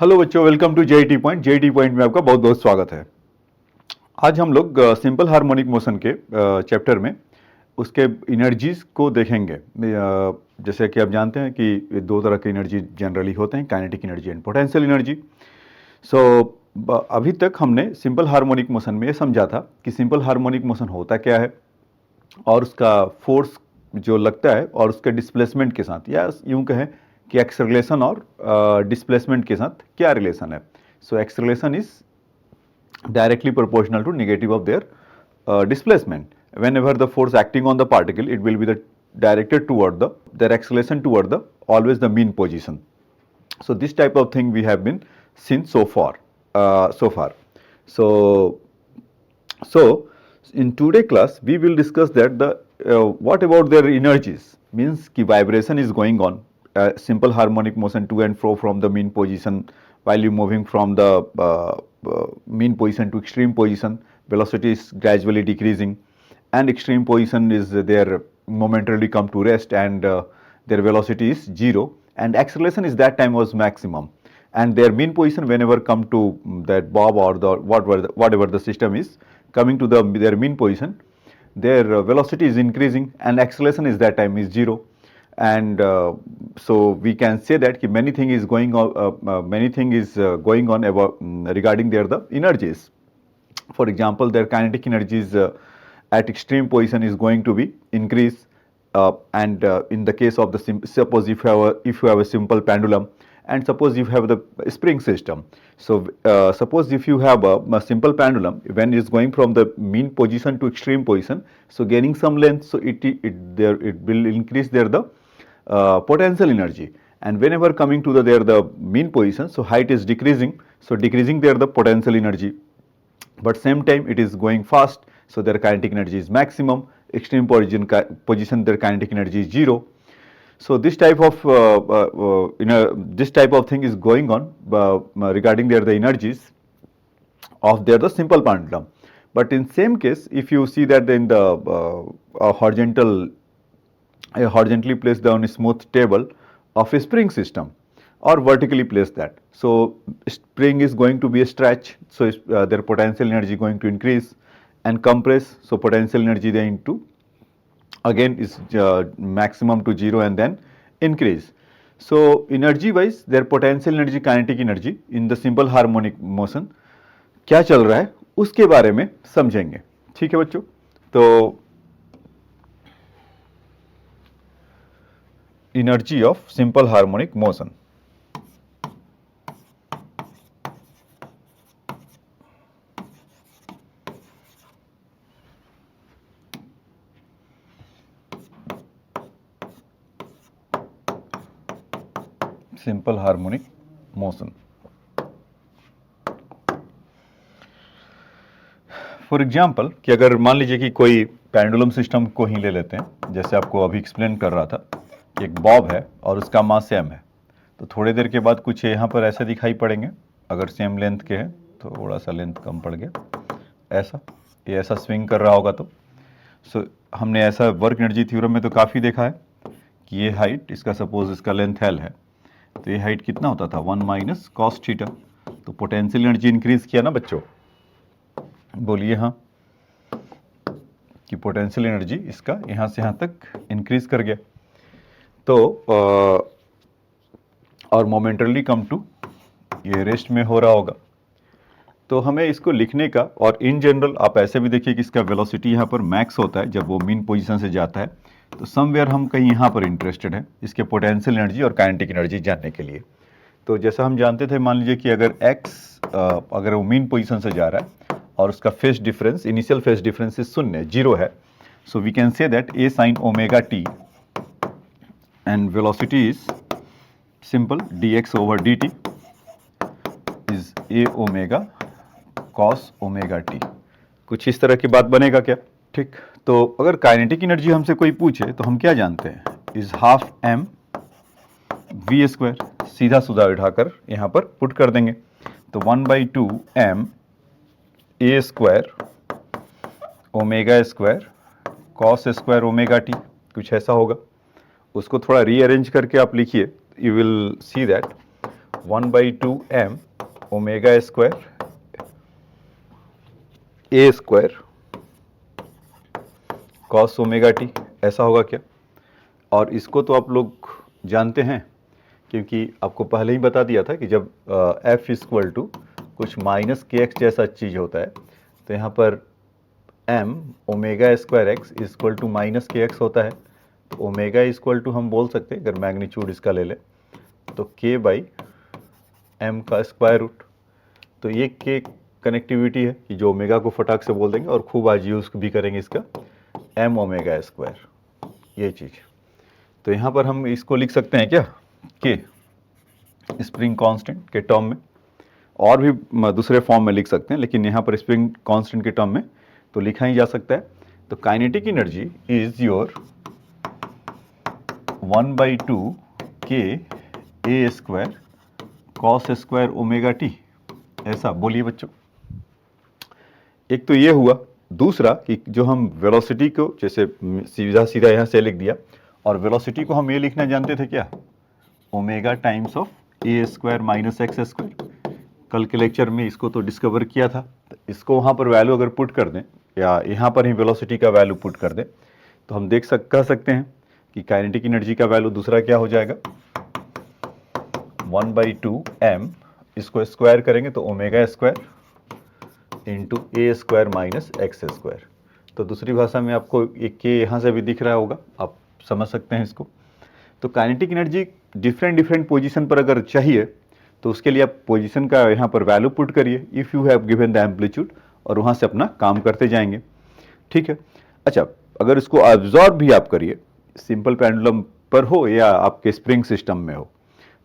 Hello बच्चों, welcome to JET point. JET point में आपका बहुत बहुत स्वागत है। आज हम लोग सिंपल हार्मोनिक मोशन के चैप्टर में उसके एनर्जीज को देखेंगे। जैसे कि आप जानते हैं कि दो तरह के एनर्जी जनरली होते हैं, kinetic energy and potential energy. So अभी तक हमने सिंपल हार्मोनिक मोशन में ये समझा था कि सिंपल हार्मोनिक मोशन होता क्या है और उसका फोर्स जो लगता है और उसके डिस्प्लेसमेंट के साथ, या यूं कहें कि एक्सेलरेशन और डिस्प्लेसमेंट के साथ क्या रिलेशन है। So acceleration is directly proportional to negative of their displacement. Whenever the force acting on the particle, it will be the directed toward their acceleration toward the always the mean position. So this type of thing we have been seen so far. So so in today class we will discuss that the what about their energies, means ki vibration is going on, simple harmonic motion to and fro from the mean position. While you moving from the mean position to extreme position, velocity is gradually decreasing, and extreme position is their momentarily come to rest, and their velocity is 0, and acceleration is that time was maximum, and their mean position whenever come to that bob or the whatever the system is coming to their mean position, their velocity is increasing and acceleration is that time is 0. And so we can say that many thing is going on about regarding their the energies. For example, their kinetic energies at extreme position is going to be increase, and in the case of the suppose if you have a simple pendulum, and suppose you have the spring system. So suppose if you have a simple pendulum, when it is going from the mean position to extreme position, so gaining some length, so it will increase there the potential energy, and whenever coming to the mean position, so height is decreasing, so decreasing there the potential energy, but same time it is going fast, so their kinetic energy is maximum. Extreme position their kinetic energy is 0. So this type of this type of thing is going on regarding the energies of the simple pendulum. But in same case, if you see that in the horizontally placed down a smooth table of a spring system, or vertically place that, so spring is going to be a stretch, so their potential energy going to increase and compress, so potential energy then into again is maximum to 0 and then increase. So energy wise their potential energy, kinetic energy in the simple harmonic motion क्या चल रहा है उसके बारे में समझेंगे। ठीक है बच्चों, तो energy of simple harmonic motion. Simple harmonic motion, for example कि अगर मान लीजिए कि कोई पेंडुलम सिस्टम को ही ले लेते हैं, जैसे आपको अभी एक्सप्लेन कर रहा था कि एक बॉब है और उसका मास सेम है, तो थोड़ी देर के बाद कुछ यहाँ पर ऐसे दिखाई पड़ेंगे। अगर सेम लेंथ के हैं तो थोड़ा सा लेंथ कम पड़ गया, ऐसा ये ऐसा स्विंग कर रहा होगा। तो सो हमने ऐसा वर्क एनर्जी थ्योरम में तो काफ़ी देखा है कि ये हाइट, इसका सपोज इसका लेंथ एल है, तो ये हाइट कितना होता था 1 माइनस कॉस थीटा। तो पोटेंशियल एनर्जी इंक्रीज किया ना बच्चों, बोलिए हाँ, कि पोटेंशियल एनर्जी इसका यहाँ से यहाँ तक इंक्रीज कर गया। तो और मोमेंटरली कम टू ये रेस्ट में हो रहा होगा। तो हमें इसको लिखने का, और इन जनरल आप ऐसे भी देखिए कि इसका वेलोसिटी यहाँ पर मैक्स होता है जब वो मीन पोजीशन से जाता है, तो समवेयर हम कहीं यहाँ पर इंटरेस्टेड हैं इसके पोटेंशियल एनर्जी और काइनेटिक एनर्जी जानने के लिए। तो जैसा हम जानते थे, मान लीजिए कि अगर x अगर वो मीन पोजीशन से जा रहा है और उसका phase difference, initial phase difference is 0 है, so we can say that a sin omega t and velocity is simple dx over dt is a omega cos omega t। कुछ इस तरह की बात बनेगा क्या? ठीक। तो अगर काइनेटिक एनर्जी हमसे कोई पूछे तो हम क्या जानते हैं, is half m v square, सीधा सुधा उठाकर यहाँ पर पुट कर देंगे, तो 1/2 m a square omega square cos square omega T, कुछ ऐसा होगा। उसको थोड़ा रीअरेंज करके आप लिखिए, you will see that 1/2m omega square A square cos omega t, ऐसा होगा क्या? और इसको तो आप लोग जानते हैं क्योंकि आपको पहले ही बता दिया था कि जब f इक्वल टू कुछ माइनस के एक्स जैसा चीज़ होता है तो यहाँ पर m omega square x equal to minus k x होता है। तो ओमेगा इक्वल टू हम बोल सकते हैं, अगर मैग्नीट्यूड इसका ले ले तो k बाई m का स्क्वायर रूट। तो ये k कनेक्टिविटी है कि जो ओमेगा को फटाक से बोल देंगे और खूब आज यूज़ भी करेंगे इसका, m ओमेगा स्क्वायर, ये चीज़। तो यहाँ पर हम इसको लिख सकते हैं क्या, k स्प्रिंग कांस्टेंट के टर्म में, और भी दूसरे फॉर्म में लिख सकते हैं, लेकिन यहाँ पर स्प्रिंग कांस्टेंट के टर्म में तो लिखा ही जा सकता है। तो kinetic energy is your 1/2 k a square cos square omega t, ऐसा बोलिए बच्चों। एक तो ये हुआ। दूसरा कि जो हम वेलोसिटी को जैसे सीधा सीधा यहाँ से लिख दिया, और वेलोसिटी को हम ये लिखना जानते थे क्या, omega times of a square minus x square. कल के लेक्चर में इसको तो डिस्कवर किया था। तो इसको वहाँ पर वैल्यू अगर पुट कर दें या यहाँ पर ही वेलोसिटी का वैल्यू पुट कर दें तो हम कह सकते हैं कि काइनेटिक एनर्जी का वैल्यू दूसरा क्या हो जाएगा, 1/2m, इसको स्क्वायर करेंगे तो ओमेगा स्क्वायर इंटू ए स्क्वायर माइनस एक्स स्क्वायर। तो दूसरी भाषा में आपको एक के यहाँ से भी दिख रहा होगा, आप समझ सकते हैं इसको। तो काइनेटिक एनर्जी डिफरेंट पोजीशन पर अगर चाहिए तो उसके लिए आप पोजीशन का यहाँ पर वैल्यू पुट करिए, if you have given the amplitude, और वहाँ से अपना काम करते जाएंगे। ठीक है। अच्छा, अगर इसको ऑब्जॉर्व भी आप करिए, सिंपल पेंडुलम पर हो या आपके स्प्रिंग सिस्टम में हो,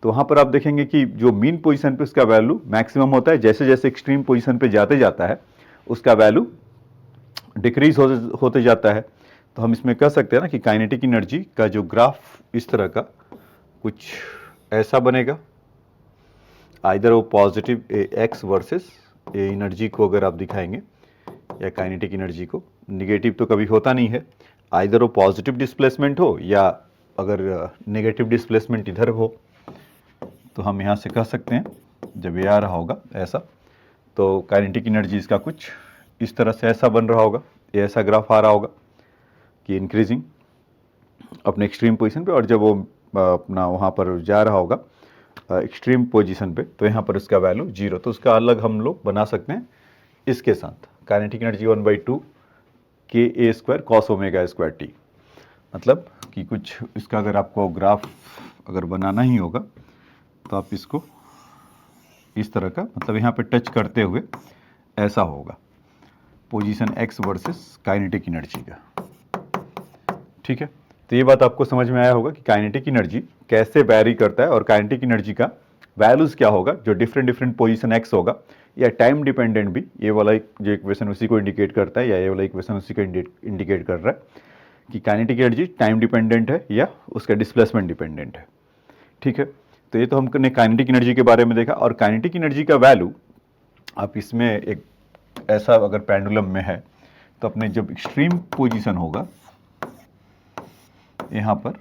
तो वहाँ पर आप देखेंगे कि जो मीन पोजीशन पे उसका वैल्यू मैक्सिमम होता है, जैसे जैसे एक्सट्रीम पोजीशन पे जाते जाता है उसका वैल्यू डिक्रीज होते जाता है। तो हम इसमें कह सकते हैं ना कि काइनेटिक एनर्जी का जो ग्राफ इस तरह का कुछ ऐसा बनेगा, आइदर वो पॉजिटिव एक्स वर्सेस एनर्जी को अगर आप दिखाएंगे या काइनेटिक एनर्जी को, निगेटिव तो कभी होता नहीं है, आइदर वो पॉजिटिव डिस्प्लेसमेंट हो या अगर नेगेटिव डिस्प्लेसमेंट इधर हो। तो हम यहाँ से कह सकते हैं जब ये आ रहा होगा ऐसा, तो काइनेटिक एनर्जी इसका कुछ इस तरह से ऐसा बन रहा होगा, ये ऐसा ग्राफ आ रहा होगा कि इंक्रीजिंग अपने एक्सट्रीम पोजीशन पे, और जब वो अपना वहाँ पर जा रहा होगा एक्सट्रीम पोजीशन पे तो यहाँ पर उसका वैल्यू 0। तो उसका अलग हम लोग बना सकते हैं इसके साथ, काइनेटिक एनर्जी 1/2 के A square cos omega square t. मतलब कि कुछ इसका अगर आपको ग्राफ अगर बनाना ही होगा तो आप इसको इस तरह का, मतलब यहाँ पे टच करते हुए ऐसा होगा position x versus kinetic energy का। ठीक है। तो ये बात आपको समझ में आया होगा कि काइनेटिक एनर्जी कैसे वैरी करता है और काइनेटिक एनर्जी का वैल्यूज क्या होगा जो डिफरेंट पोजीशन एक्स होगा, या टाइम डिपेंडेंट भी, ये वाला एक जो इक्वेशन उसी को इंडिकेट करता है, या ये वाला इक्वेशन उसी को इंडिकेट कर रहा है कि काइनेटिक एनर्जी टाइम डिपेंडेंट है या उसका डिस्प्लेसमेंट डिपेंडेंट है। ठीक है। तो ये तो हमने काइनेटिक एनर्जी के बारे में देखा। और काइनेटिक एनर्जी का वैल्यू आप इसमें एक ऐसा अगर पेंडुलम में है तो अपने जब एक्सट्रीम पोजीशन होगा यहाँ पर,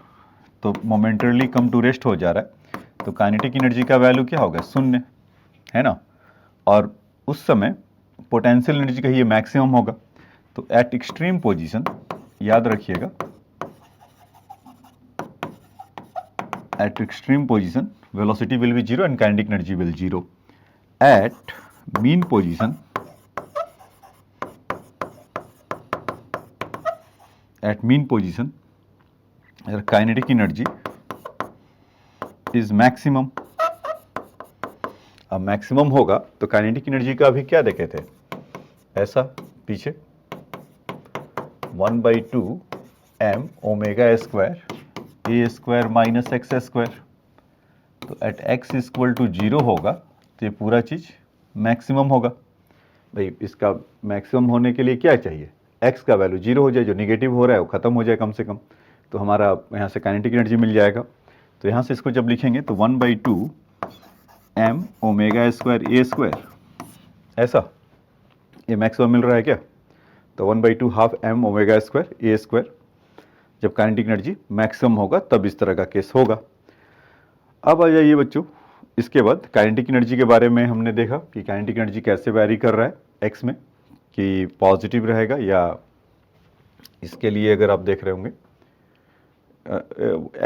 तो मोमेंटरली कम टू रेस्ट हो जा रहा है, तो काइनेटिक एनर्जी का वैल्यू क्या होगा, 0 है ना। और उस समय पोटेंशियल एनर्जी का ये मैक्सिमम होगा। तो एट एक्सट्रीम पोजीशन, याद रखिएगा, eight extreme position velocity will be 0 and kinetic energy will 0. At mean position, kinetic energy is maximum. अब मैक्सिमम होगा तो काइनेटिक एनर्जी का अभी क्या देखे थे, ऐसा पीछे 1/2 m ओमेगा स्क्वायर ए स्क्वायर माइनस एक्स स्क्वायर। तो एट x इक्वल टू 0 होगा तो ये पूरा चीज़ मैक्सिमम होगा। भाई इसका मैक्सिमम होने के लिए क्या चाहिए, x का वैल्यू 0 हो जाए, जो निगेटिव हो रहा है वो ख़त्म हो जाए कम से कम, तो हमारा यहाँ से काइनेटिक एनर्जी मिल जाएगा। तो यहाँ से इसको जब लिखेंगे तो 1/2 m ओमेगा स्क्वायर ए स्क्वायर, ऐसा ये मैक्सिमम मिल रहा है क्या। तो 1/2 हाफ m ओमेगा स्क्वायर ए स्क्वायर, जब काइनेटिक एनर्जी मैक्सिमम होगा तब इस तरह का केस होगा। अब आ जाइए बच्चों इसके बाद काइनेटिक एनर्जी के बारे में हमने देखा कि काइनेटिक एनर्जी कैसे वैरी कर रहा है एक्स में, कि पॉजिटिव रहेगा या इसके लिए अगर आप देख रहे होंगे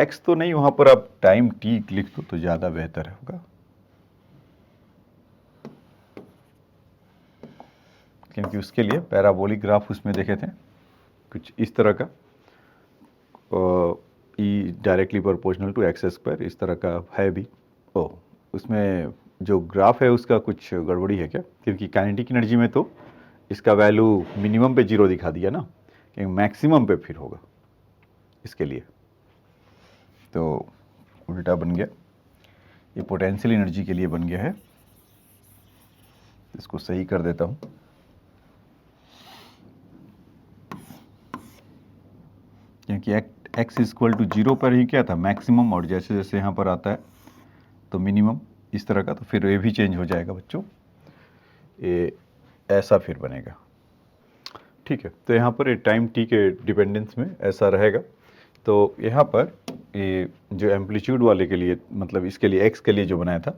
एक्स तो नहीं, वहाँ पर आप टाइम टी लिख दो तो ज़्यादा बेहतर होगा, क्योंकि उसके लिए पैराबोलिक ग्राफ उसमें देखे थे कुछ इस तरह का, E directly proportional to x square, इस तरह का है भी। ओ उसमें जो ग्राफ है उसका कुछ गड़बड़ी है क्या, क्योंकि काइनेटिक एनर्जी में तो इसका वैल्यू मिनिमम पे 0 दिखा दिया ना, क्योंकि मैक्सिमम पे फिर होगा इसके लिए, तो उल्टा बन गया। ये पोटेंशियल एनर्जी के लिए बन गया है, इसको सही कर देता हूँ। क्योंकि एक्स इक्वल टू 0 पर ही क्या था, मैक्सिमम, और जैसे जैसे यहाँ पर आता है तो मिनिमम इस तरह का, तो फिर ये भी चेंज हो जाएगा बच्चों, ये ऐसा फिर बनेगा। ठीक है, तो यहाँ पर ये टाइम टी के डिपेंडेंस में ऐसा रहेगा। तो यहाँ पर ये जो एम्पलीट्यूड वाले के लिए, मतलब इसके लिए एक्स के लिए जो बनाया था,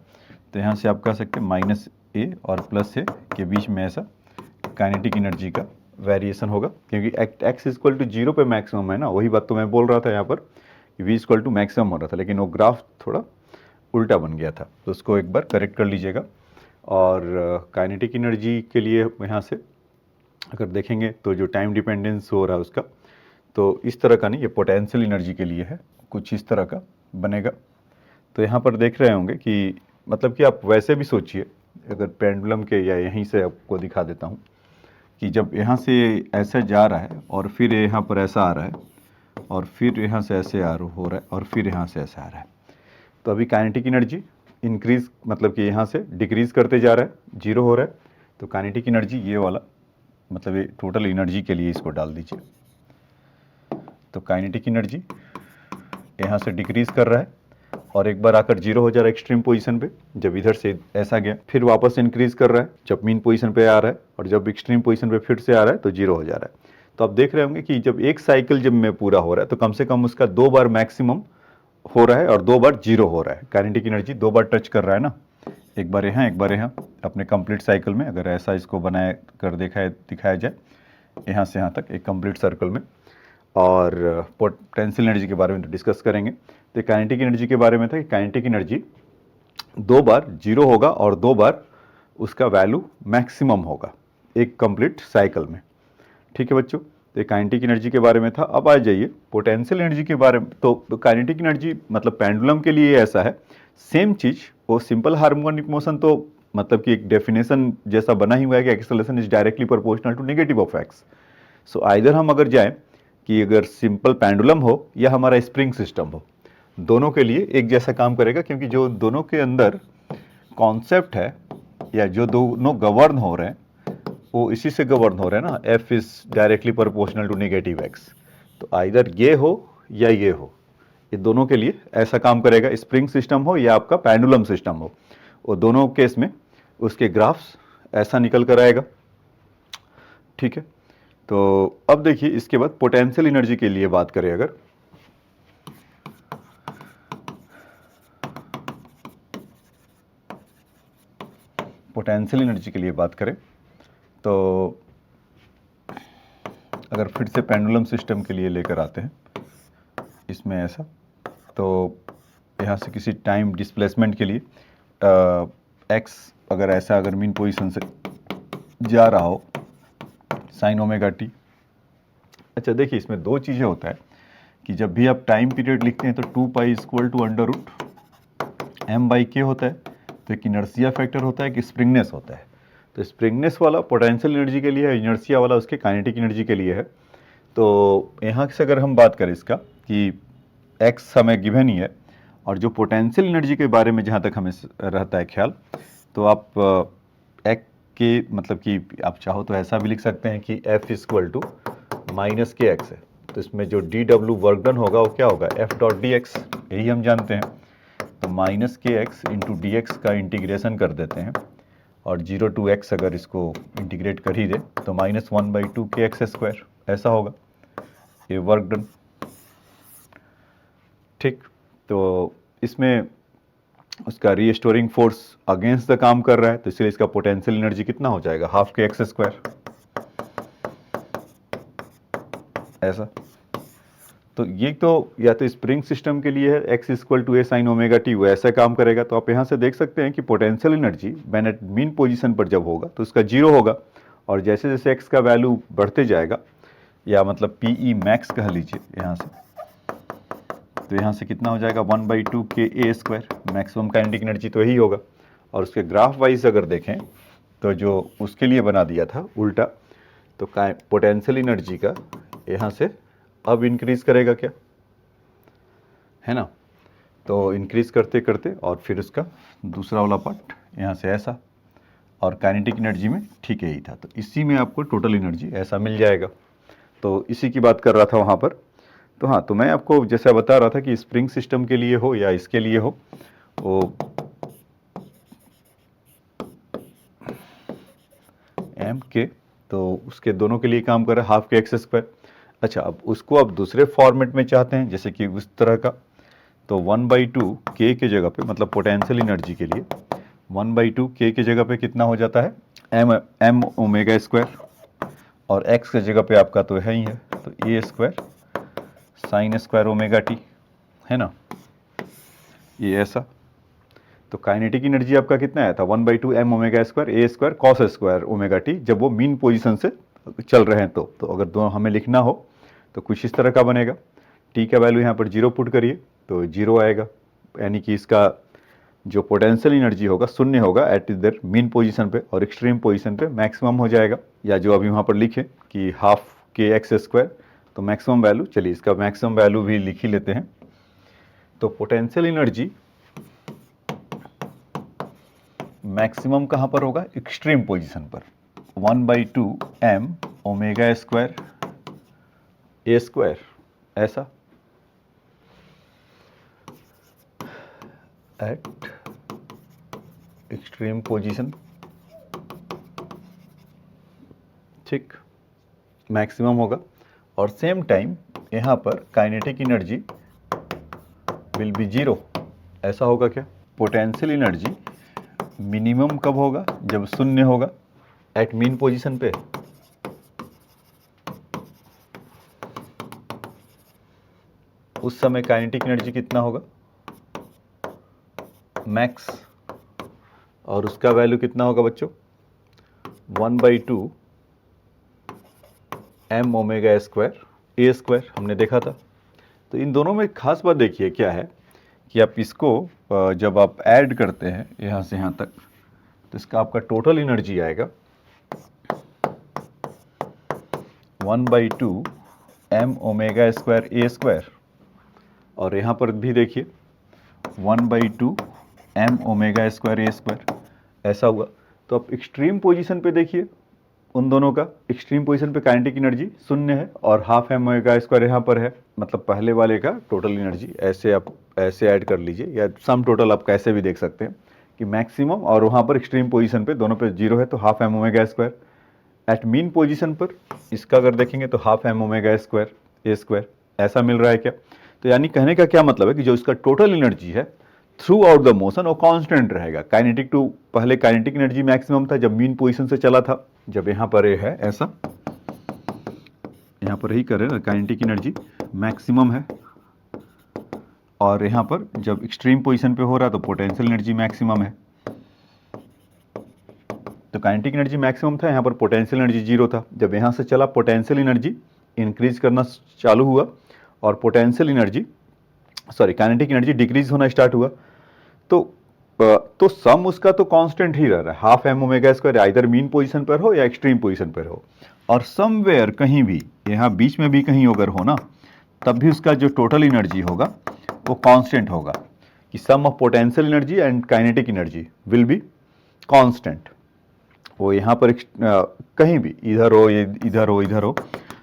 तो यहाँ से आप कह सकते हैं माइनस ए और प्लस ए के बीच में ऐसा काइनेटिक एनर्जी का वेरिएशन होगा, क्योंकि एक्स इक्वल टू 0 पे मैक्सिमम है ना, वही बात तो मैं बोल रहा था यहाँ पर कि वी इक्वल टू मैक्सिमम हो रहा था, लेकिन वो ग्राफ थोड़ा उल्टा बन गया था, तो उसको एक बार करेक्ट कर लीजिएगा। और काइनेटिक एनर्जी के लिए यहाँ से अगर देखेंगे तो जो टाइम डिपेंडेंस हो रहा है उसका, तो इस तरह का नहीं, ये पोटेंशियल एनर्जी के लिए है, कुछ इस तरह का बनेगा। तो यहाँ पर देख रहे होंगे कि मतलब कि आप वैसे भी सोचिए, अगर पेंडुलम के, या यहीं से आपको दिखा देता हूँ कि जब यहाँ से ऐसे जा रहा है और फिर यहाँ पर ऐसा आ रहा है और फिर यहाँ से ऐसे हो रहा है और फिर यहाँ से ऐसे आ रहा है, तो अभी काइनेटिक एनर्जी इंक्रीज, मतलब कि यहाँ से डिक्रीज करते जा रहा है, 0 हो रहा है। तो काइनेटिक एनर्जी ये वाला, मतलब ये टोटल एनर्जी के लिए इसको डाल दीजिए, तो काइनेटिक एनर्जी यहाँ से डिक्रीज कर रहा है और एक बार आकर 0 हो जा रहा है एक्सट्रीम पोजीशन पे, जब इधर से ऐसा गया फिर वापस इंक्रीज कर रहा है जब मीन पोजीशन पे आ रहा है, और जब एक्सट्रीम पोजीशन पे फिर से आ रहा है तो 0 हो जा रहा है। तो आप देख रहे होंगे कि जब एक साइकिल जब में पूरा हो रहा है तो कम से कम उसका 2 बार मैक्सिमम हो रहा है और 2 बार 0 हो रहा है। काइनेटिक एनर्जी 2 बार टच कर रहा है ना, एक बार यहाँ एक बार यहाँ, अपने कंप्लीट साइकिल में अगर ऐसा इसको बनाया कर दिखाया जाए यहाँ से यहाँ तक एक कंप्लीट सर्कल में। और पोटेंशियल एनर्जी के बारे में तो डिस्कस करेंगे। तो काइनेटिक एनर्जी के बारे में था कि काइनेटिक एनर्जी 2 बार 0 होगा और 2 बार उसका वैल्यू मैक्सिमम होगा एक कंप्लीट साइकिल में। ठीक है बच्चों, तो काइनेटिक एनर्जी के बारे में था। अब आ जाइए पोटेंशियल एनर्जी के बारे में। तो काइनेटिक एनर्जी मतलब पेंडुलम के लिए ऐसा है, सेम चीज, वो सिंपल हार्मोनिक मोशन तो मतलब कि एक डेफिनेशन जैसा बना ही हुआ है कि acceleration is directly proportional to negative of x. So either हम अगर जाएं कि अगर सिंपल पेंडुलम हो या हमारा स्प्रिंग सिस्टम हो, दोनों के लिए एक जैसा काम करेगा, क्योंकि जो दोनों के अंदर कॉन्सेप्ट है या जो दोनों गवर्न हो रहे हैं वो इसी से गवर्न हो रहे हैं ना, F is directly proportional to negative x. तो आइदर ये हो या ये हो, ये दोनों के लिए ऐसा काम करेगा, स्प्रिंग सिस्टम हो या आपका पेंडुलम सिस्टम हो, वो दोनों केस में उसके ग्राफ्स ऐसा निकल कर आएगा। ठीक है, तो अब देखिए इसके बाद पोटेंशियल एनर्जी के लिए बात करें, अगर पोटेंशियल एनर्जी के लिए बात करें तो अगर फिर से पेंडुलम सिस्टम के लिए लेकर आते हैं इसमें ऐसा, तो यहाँ से किसी टाइम डिस्प्लेसमेंट के लिए एक्स अगर ऐसा अगर मीन पोजीशन से जा रहा हो साइन ओमेगा टी। अच्छा देखिए इसमें दो चीज़ें होता है कि जब भी आप टाइम पीरियड लिखते हैं तो 2 pi equal to under root m by k होता है, तो एक इनर्सिया फैक्टर होता है कि स्प्रिंगनेस होता है। तो स्प्रिंगनेस वाला पोटेंशियल एनर्जी के लिए है, इनर्सिया वाला उसके काइनेटिक एनर्जी के लिए है। तो यहाँ से अगर हम बात करें इसका कि एक्स हमें गिवन ही है, और जो पोटेंशियल एनर्जी के बारे में जहाँ तक हमें रहता है ख्याल, तो आप एक के मतलब कि आप चाहो तो ऐसा भी लिख सकते हैं कि F equal to minus k x है, तो इसमें जो डी डब्ल्यू वर्क डन होगा वो क्या होगा, एफ डॉट डी एक्स, यही हम जानते हैं। तो minus k x into D x का इंटीग्रेशन कर देते हैं, और 0 टू एक्स अगर इसको इंटीग्रेट कर ही दे तो -1/2 के एक्स स्क्वायर ऐसा होगा, ये वर्क डन। ठीक, तो इसमें उसका रीस्टोरिंग फोर्स अगेंस्ट द काम कर रहा है, तो इसलिए इसका पोटेंशियल एनर्जी कितना हो जाएगा, हाफ के एक्स स्क्वायर, ऐसा। तो ये तो या तो स्प्रिंग सिस्टम के लिए है x equal to a sine omega t, वो ऐसा काम करेगा। तो आप यहाँ से देख सकते हैं कि potential energy man eight mean position पर जब होगा तो उसका जीरो होगा, और जैसे जैसे एक्स का वैल्यू बढ़ते जाएगा, या मतलब पी ई मैक्स कह लीजिए यहाँ से, तो यहाँ से कितना हो जाएगा 1/2 के A square, maximum kinetic energy तो यही होगा। और उसके ग्राफ वाइज अगर देखें तो जो उसके लिए बना दिया था उल्टा, तो पोटेंशियल एनर्जी का यहाँ से अब इंक्रीज करेगा क्या, है ना। तो इंक्रीज करते करते और फिर उसका दूसरा वाला पार्ट यहाँ से ऐसा, और काइनेटिक एनर्जी में ठीक यही था। तो इसी में आपको टोटल एनर्जी ऐसा मिल जाएगा। तो इसी की बात कर रहा था वहाँ पर। तो हाँ, तो मैं आपको जैसा बता रहा था कि स्प्रिंग सिस्टम के लिए हो या इसके लिए हो, वो एम के, तो उसके दोनों के लिए काम कर रहा है हाफ के एक्स स्क्वायर। अच्छा, अब उसको आप दूसरे फॉर्मेट में चाहते हैं जैसे कि उस तरह का, तो 1/2 के जगह पे, मतलब पोटेंशियल एनर्जी के लिए 1/2 के जगह पे कितना हो जाता है, एम ओमेगा स्क्वायर, और एक्स की जगह पे आपका तो है ही है, तो A square sine square omega t, है ना, ये ऐसा। तो काइनेटिक एनर्जी आपका कितना आया था 1/2 एम ओमेगा स्क्वायर ए square cos square omega t, जब वो मीन पोजीशन से चल रहे हैं। तो अगर दोनों हमें लिखना हो तो कुछ इस तरह का बनेगा। टी का वैल्यू यहाँ पर जीरो पुट करिए तो जीरो आएगा, यानी कि इसका जो पोटेंशियल एनर्जी होगा शून्य होगा एट इधर मीन पोजीशन पे, और एक्सट्रीम पोजीशन पे मैक्सिमम हो जाएगा। या जो अभी वहाँ पर लिखे कि हाफ के एक्स स्क्वायर, तो मैक्सिमम वैल्यू, चलिए इसका मैक्सिमम वैल्यू भी लिख ही लेते हैं। तो पोटेंशियल एनर्जी मैक्सिमम कहाँ पर होगा, एक्सट्रीम पोजीशन पर, 1/2 एम ओमेगा स्क्वायर ए स्क्वायर, ऐसा, एट एक्सट्रीम पोजीशन, ठीक, मैक्सिमम होगा। और सेम टाइम यहाँ पर kinetic energy will B zero, ऐसा होगा क्या। पोटेंशियल एनर्जी मिनिमम कब होगा, जब शून्य होगा एट मीन पोजीशन पे, उस समय काइनेटिक एनर्जी कितना होगा, मैक्स, और उसका वैल्यू कितना होगा बच्चों, 1/2 एम ओमेगा स्क्वायर ए स्क्वायर, हमने देखा था। तो इन दोनों में खास बात देखिए क्या है कि आप इसको जब आप ऐड करते हैं यहाँ से यहाँ तक, तो इसका आपका टोटल एनर्जी आएगा 1/2 एम ओमेगा स्क्वायर ए स्क्वायर, और यहाँ पर भी देखिए 1/2 एम ओमेगा स्क्वायर ए स्क्वायर, ऐसा हुआ। तो आप एक्सट्रीम पोजीशन पे देखिए उन दोनों का, एक्सट्रीम पोजीशन पे काइनेटिक एनर्जी शून्य है और हाफ एम ओमेगा स्क्वायर यहाँ पर है, मतलब पहले वाले का टोटल एनर्जी, ऐसे आप ऐसे ऐड कर लीजिए, या सम टोटल आप कैसे भी देख सकते हैं कि मैक्सिमम, और वहाँ पर एक्सट्रीम पोजीशन पे दोनों पे जीरो है तो half m omega square. At mean position पर इसका अगर देखेंगे तो हाफ एम ओमेगा स्क्वायर ए स्क्वायर, ऐसा मिल रहा है क्या। तो यानी कहने का क्या मतलब है कि जो इसका टोटल एनर्जी है थ्रू आउट द मोशन वो कांस्टेंट रहेगा। काइनेटिक टू, पहले काइनेटिक एनर्जी मैक्सिमम था जब मीन पोजीशन से चला था, जब यहाँ पर ये है ऐसा, यहाँ पर ही करे ना, काइनेटिक एनर्जी मैक्सिमम है, और यहाँ पर जब एक्सट्रीम पोजीशन पे हो रहा है तो पोटेंशियल एनर्जी मैक्सिमम है। तो काइनेटिक एनर्जी मैक्सिमम था, यहाँ पर पोटेंशियल एनर्जी जीरो था। जब यहाँ से चला पोटेंशियल एनर्जी इंक्रीज करना चालू हुआ, और potential energy kinetic energy decrease होना स्टार्ट हुआ। तो सम उसका तो कांस्टेंट ही रह रहा है, half m omega square, either mean position पर हो या एक्सट्रीम पोजीशन पर हो। और समवेयर कहीं भी यहाँ बीच में भी कहीं अगर हो ना, तब भी उसका जो टोटल एनर्जी होगा वो कांस्टेंट होगा, कि sum of potential energy and kinetic energy will be constant. वो यहाँ पर कहीं भी इधर हो, इधर हो, इधर हो,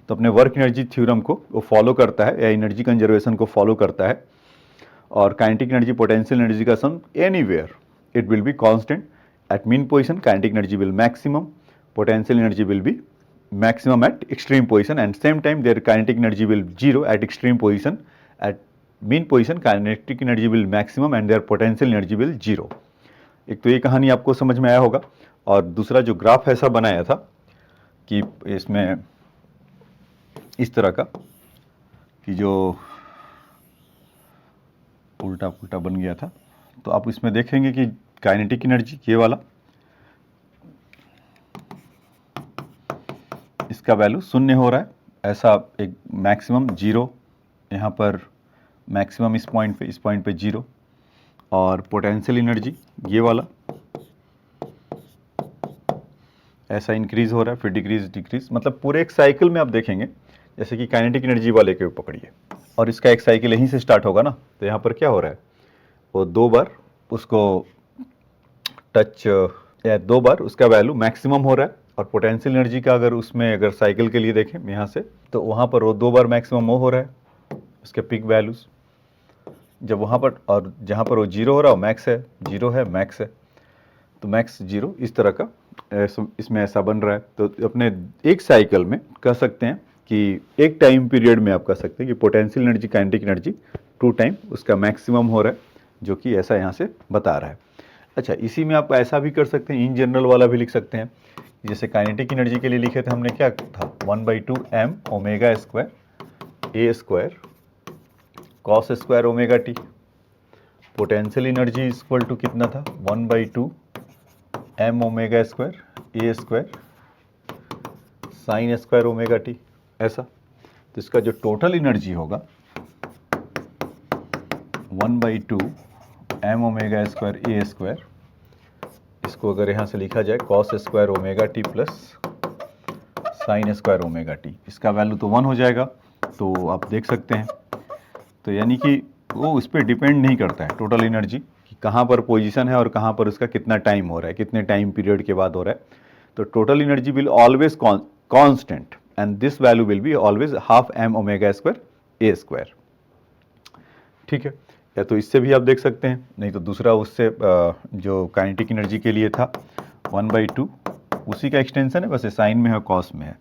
तो अपने वर्क एनर्जी थ्योरम को वो फॉलो करता है, या एनर्जी कंजर्वेशन को फॉलो करता है। और काइनेटिक एनर्जी पोटेंशियल एनर्जी का sum anywhere it will be constant. At mean position kinetic energy will maximum, potential energy will be maximum at extreme position, and same time their kinetic energy will zero at extreme position at mean position kinetic energy will maximum and their potential energy will zero. एक तो ये कहानी आपको समझ में आया होगा। और दूसरा जो ग्राफ ऐसा बनाया था कि इसमें इस तरह का कि जो उल्टा पुल्टा बन गया था, तो आप इसमें देखेंगे कि काइनेटिक एनर्जी ये वाला, इसका वैल्यू शून्य हो रहा है, ऐसा एक मैक्सिमम जीरो, यहाँ पर मैक्सिमम इस पॉइंट पे जीरो, और पोटेंशियल एनर्जी ये वाला ऐसा इंक्रीज हो रहा है, फिर डिक्रीज, मतलब पूरे एक साइकिल में आप देखेंगे। जैसे कि काइनेटिक एनर्जी वाले के पकड़िए और इसका एक साइकिल यहीं से स्टार्ट होगा ना, तो यहाँ पर क्या हो रहा है, वो 2 बार उसको टच या 2 बार उसका वैल्यू मैक्सिमम हो रहा है। और पोटेंशियल एनर्जी का अगर साइकिल के लिए देखें यहाँ से, तो वहाँ पर वो 2 बार मैक्सिमम हो रहा है उसके पिक वैल्यूज, जब वहाँ पर, और जहाँ पर वो जीरो हो रहा है मैक्स है, जीरो है मैक्स है, तो मैक्स जीरो, इस तरह का इसमें ऐसा बन रहा है। तो अपने एक साइकिल में कह सकते हैं कि एक टाइम पीरियड में आप कह सकते हैं कि potential energy kinetic energy 2 time उसका मैक्सिमम हो रहा है, जो कि ऐसा यहाँ से बता रहा है। अच्छा, इसी में आप ऐसा भी कर सकते हैं, इन जनरल वाला भी लिख सकते हैं। जैसे काइनेटिक एनर्जी के लिए लिखे थे हमने, क्या था, 1/2 m omega square A square cos square omega t. Potential energy equal to कितना था, 1/2 m ओमेगा स्क्वायर ए square sine square omega t, ऐसा। तो इसका जो टोटल एनर्जी होगा 1/2 m ओमेगा स्क्वायर ए स्क्वायर, इसको अगर यहाँ से लिखा जाए cos square omega t plus sine square omega t, इसका वैल्यू तो 1 हो जाएगा। तो आप देख सकते हैं, तो यानी कि वो उस पर डिपेंड नहीं करता है टोटल एनर्जी कि कहाँ पर पोजीशन है और कहाँ पर उसका कितना टाइम हो रहा है, कितने टाइम पीरियड के बाद हो रहा है। तो total energy will always constant and this value will be always half m omega square A square. ठीक है, या तो इससे भी आप देख सकते हैं, नहीं तो दूसरा उससे जो काइनेटिक एनर्जी के लिए था 1/2, उसी का एक्सटेंशन है, बस साइन में है कॉस में है,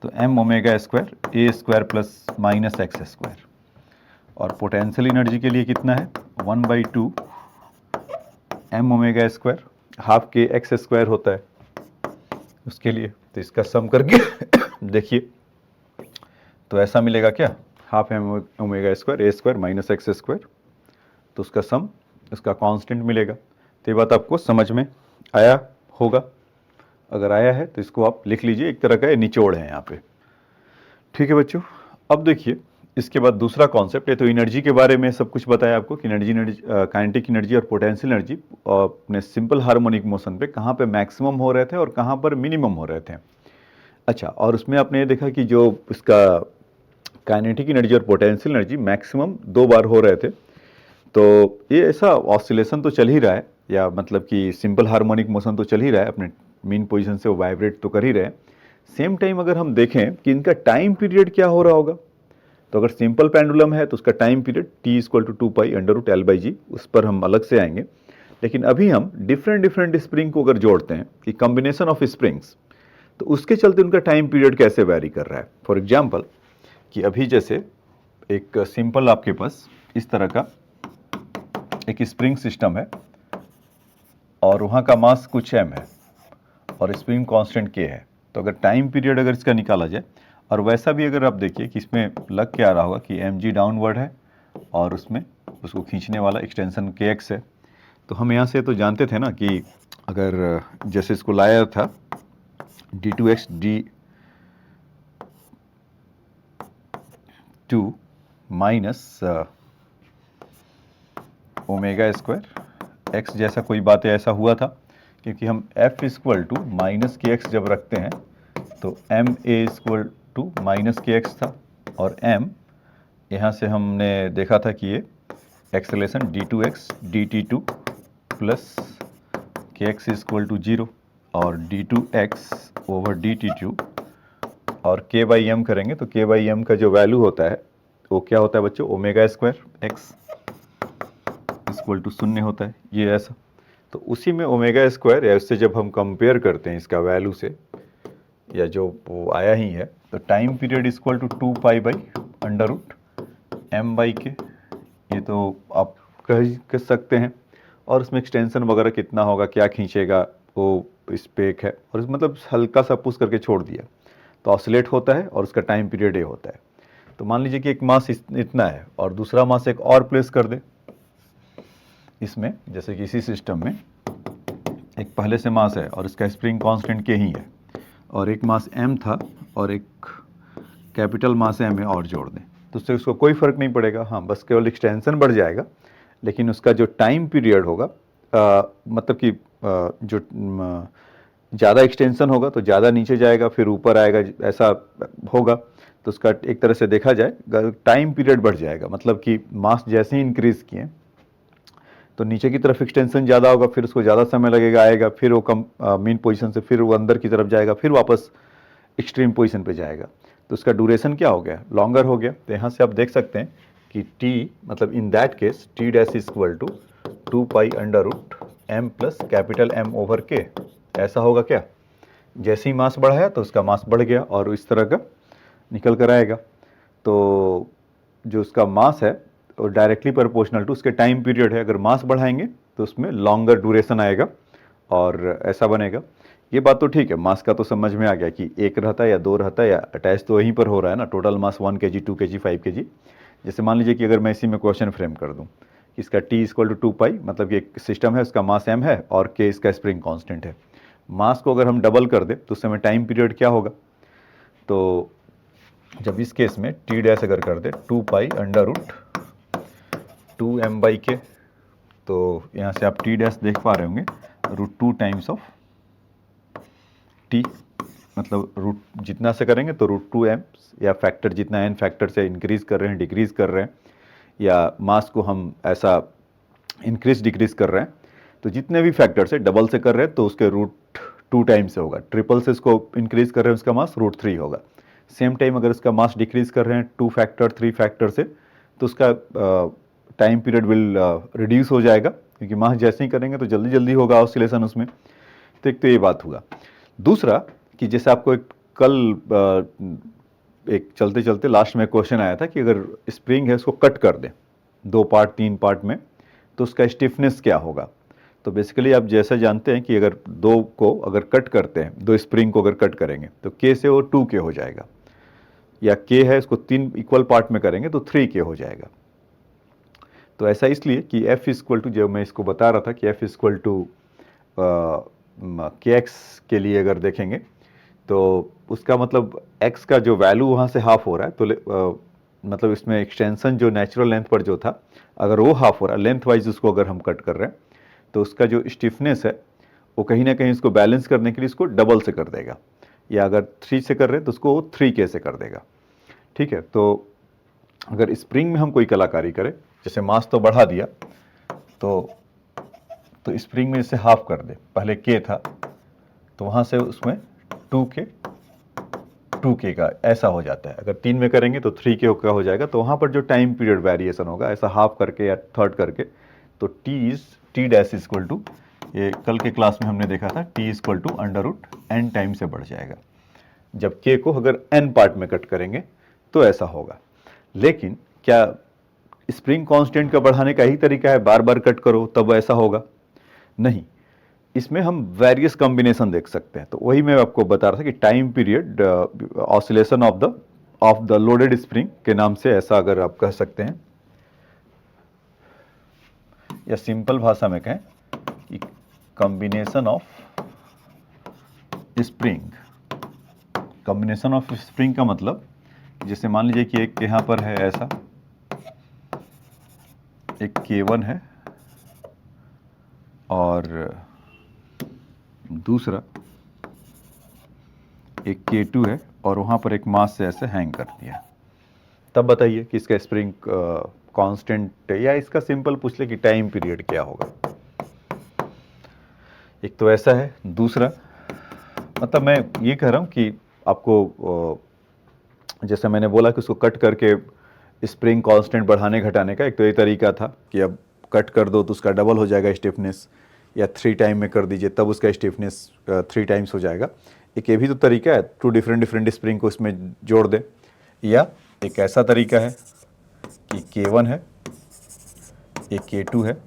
तो m ओमेगा स्क्वायर ए square plus minus x square. और पोटेंशियल एनर्जी के लिए कितना है, 1/2 m ओमेगा स्क्वायर, हाफ के एक्स स्क्वायर होता है उसके लिए। तो इसका सम करके देखिए, तो ऐसा मिलेगा क्या, हाफ m ओमेगा स्क्वायर ए स्क्वायर माइनस एक्स स्क्वायर, तो उसका सम, उसका कांस्टेंट मिलेगा। तो ये बात आपको समझ में आया होगा। अगर आया है तो इसको आप लिख लीजिए, एक तरह का ये निचोड़ है यहाँ पे। ठीक है बच्चों, अब देखिए इसके बाद दूसरा कॉन्सेप्ट है। तो एनर्जी के बारे में सब कुछ बताया आपको कि एनर्जी काइनेटिक एनर्जी और पोटेंशियल एनर्जी अपने सिंपल हार्मोनिक मोशन पे कहाँ पे मैक्सिमम हो रहे थे और कहाँ पर मिनिमम हो रहे थे। अच्छा, और उसमें आपने ये देखा कि जो इसका काइनेटिक एनर्जी और पोटेंशियल एनर्जी मैक्सिमम 2 बार हो रहे थे। तो ये ऐसा ऑसिलेशन तो चल ही रहा है, या मतलब कि सिंपल हार्मोनिक मोशन तो चल ही रहा है, अपने मीन पोजीशन से वो वाइब्रेट तो कर ही रहे हैं। सेम टाइम अगर हम देखें कि इनका टाइम पीरियड क्या हो रहा होगा, तो अगर सिंपल पेंडुलम है तो उसका टाइम पीरियड t = 2π√L/g, उस पर हम अलग से आएंगे। लेकिन अभी हम डिफरेंट स्प्रिंग को अगर जोड़ते हैं कि कॉम्बिनेशन ऑफ स्प्रिंग्स, तो उसके चलते उनका टाइम पीरियड कैसे वैरी कर रहा है। फॉर एग्जाम्पल कि अभी जैसे एक सिंपल आपके पास इस तरह का एक स्प्रिंग सिस्टम है और वहाँ का मास कुछ m है और स्प्रिंग कांस्टेंट k है। तो अगर टाइम पीरियड अगर इसका निकाला जाए, और वैसा भी अगर आप देखिए कि इसमें लग के आ रहा होगा कि mg डाउनवर्ड है और उसमें उसको खींचने वाला एक्सटेंशन kx है। तो हम यहाँ से तो जानते थे ना कि अगर जैसे इसको लाया था d2x d2 minus omega square x जैसा कोई बात है, ऐसा हुआ था क्योंकि हम f = माइनस के एक्स जब रखते हैं तो m a = minus k x था, और m यहाँ से हमने देखा था कि ये एक्सेलेरेशन d2x dt2 प्लस के एक्स = 0 और d2x ओवर dt2 और k/m करेंगे तो k/m का जो वैल्यू होता है वो क्या होता है बच्चों, ओमेगा स्क्वायर x = 0 होता है, ये ऐसा। तो उसी में ओमेगा स्क्वायर या उससे जब हम कंपेयर करते हैं इसका वैल्यू से, या जो वो आया ही है, तो टाइम पीरियड = 2π/√m/k ये तो आप कह सकते हैं। और उसमें एक्सटेंशन वगैरह कितना होगा, क्या खींचेगा, वो इस पे एक है। और मतलब हल्का सा पुश करके छोड़ दिया तो ऑसिलेट होता है और उसका टाइम पीरियड ये होता है। तो मान लीजिए कि एक मास इतना है और दूसरा मास एक और प्लेस कर दे इसमें, जैसे कि इसी सिस्टम में एक पहले से मास है और इसका स्प्रिंग कांस्टेंट के ही है, और एक मास m था और एक कैपिटल मास m है और जोड़ दें, तो उससे उसको कोई फ़र्क नहीं पड़ेगा। हाँ, बस केवल एक्सटेंशन बढ़ जाएगा, लेकिन उसका जो टाइम पीरियड होगा, मतलब कि जो ज़्यादा एक्सटेंशन होगा तो ज़्यादा नीचे जाएगा, फिर ऊपर आएगा, ऐसा होगा। तो उसका एक तरह से देखा जाए टाइम पीरियड बढ़ जाएगा, मतलब कि मास जैसे ही इंक्रीज़ किए तो नीचे की तरफ एक्सटेंशन ज़्यादा होगा, फिर उसको ज़्यादा समय लगेगा आएगा, फिर वो कम मीन पोजीशन से फिर वो अंदर की तरफ जाएगा, फिर वापस एक्सट्रीम पोजीशन पे जाएगा। तो उसका ड्यूरेशन क्या हो गया, लॉन्गर हो गया। तो यहाँ से आप देख सकते हैं कि टी मतलब in that case T dash is equal to 2 pi under root m plus capital M over k. ऐसा होगा क्या, जैसे ही मास बढ़ाया तो उसका मास बढ़ गया और इस तरह का निकल कर आएगा। तो जो उसका मास है वो डायरेक्टली प्रोपोर्शनल टू उसके टाइम पीरियड है। अगर मास बढ़ाएंगे तो उसमें लॉन्गर ड्यूरेशन आएगा और ऐसा बनेगा। ये बात तो ठीक है, मास का तो समझ में आ गया कि एक रहता है या दो रहता है या अटैच तो वहीं पर हो रहा है ना, total mass 1 kg 2 kg 5 kg। जैसे मान लीजिए कि अगर मैं इसी में क्वेश्चन फ्रेम कर दूं कि इसका t इक्वल टू 2 पाई, मतलब कि एक सिस्टम है उसका मास m है और k इसका स्प्रिंग कांस्टेंट है। मास को अगर हम डबल कर दें तो उस समय टाइम पीरियड क्या होगा, तो जब इस केस में टी डैश अगर कर दे 2 pi under root 2m by k, तो यहाँ से आप टी डैश देख पा रहे होंगे √2 टाइम्स ऑफ टी, मतलब रूट जितना से करेंगे तो √2m, या फैक्टर जितना n फैक्टर से इंक्रीज़ कर रहे हैं डिक्रीज़ कर रहे हैं, या मास को हम ऐसा इंक्रीज डिक्रीज़ कर रहे हैं, तो जितने भी फैक्टर से डबल से कर रहे हैं तो उसके √2 टाइम्स से होगा। ट्रिपल से इसको इंक्रीज़ कर रहे हैं उसका मास √3 होगा। सेम टाइम अगर इसका मास डिक्रीज़ कर रहे हैं 2 फैक्टर 3 फैक्टर से, तो उसका टाइम पीरियड विल रिड्यूस हो जाएगा, क्योंकि मास जैसे ही करेंगे तो जल्दी जल्दी होगा ऑसिलेशन उसमें। तो एक तो ये बात हुआ। दूसरा कि जैसे आपको एक कल एक चलते चलते लास्ट में क्वेश्चन आया था कि अगर स्प्रिंग है उसको कट कर दें 2 पार्ट 3 पार्ट में तो उसका स्टिफनेस क्या होगा। तो बेसिकली आप जैसा जानते हैं कि अगर दो को अगर कट करते हैं, दो स्प्रिंग को अगर कट करेंगे तो के से वो 2K हो जाएगा, या के है इसको 3 इक्वल पार्ट में करेंगे तो 3K हो जाएगा। तो ऐसा इसलिए कि F इक्वल टू, जब मैं इसको बता रहा था कि F इक्वल टू KX के लिए अगर देखेंगे तो उसका मतलब x का जो वैल्यू वहाँ से हाफ हो रहा है, तो मतलब इसमें एक्सटेंशन जो नेचुरल लेंथ पर जो था अगर वो हाफ हो रहा है, लेंथ वाइज उसको अगर हम कट कर रहे हैं तो उसका जो स्टिफनेस है वो कहीं ना कहीं इसको बैलेंस करने के लिए इसको डबल से कर देगा, या अगर 3 से कर रहे हैं तो उसको 3K से कर देगा। ठीक है, तो अगर स्प्रिंग में हम कोई कलाकारी करें, जैसे मास तो बढ़ा दिया तो स्प्रिंग में इसे हाफ कर दे, पहले K था तो वहाँ से उसमें 2K का ऐसा हो जाता है। अगर 3 में करेंगे तो 3K का हो जाएगा। तो वहाँ पर जो टाइम पीरियड वेरिएशन होगा ऐसा हाफ करके या थर्ड करके, तो टी डैश इक्वल टू, ये कल के क्लास में हमने देखा था, T equal to √n time से बढ़ जाएगा। जब K को अगर n पार्ट में कट करेंगे तो ऐसा होगा। लेकिन क्या स्प्रिंग कांस्टेंट का बढ़ाने का ही तरीका है बार बार कट करो तब ऐसा होगा? नहीं, इसमें हम वेरियस कॉम्बिनेशन देख सकते हैं। तो वही मैं आपको बता रहा था कि time period oscillation of the loaded spring के नाम से ऐसा अगर आप कह सकते हैं, या सिंपल भाषा में कहें कि combination of spring. Combination of spring का मतलब, जैसे मान लीजिए कि एक यहाँ पर है ऐसा, एक K1 है और दूसरा एक K2 है, और वहाँ पर एक मास से ऐसे हैंग कर दिया। तब बताइए कि इसका स्प्रिंग कांस्टेंट है, या इसका सिंपल पूछ ले कि टाइम पीरियड क्या होगा। एक तो ऐसा है, दूसरा मतलब मैं ये कह रहा हूँ कि आपको जैसे मैंने बोला कि उसको कट करके स्प्रिंग कांस्टेंट बढ़ाने घटाने का एक तो ये तरीका था कि अब कट कर दो तो उसका डबल हो जाएगा स्टिफनेस, या 3 टाइम में कर दीजिए तब उसका स्टिफनेस 3 टाइम्स हो जाएगा। एक ये भी तो तरीका है, 2 डिफरेंट स्प्रिंग को इसमें जोड़ दें। या एक ऐसा तरीका है कि K1 है ये K2 है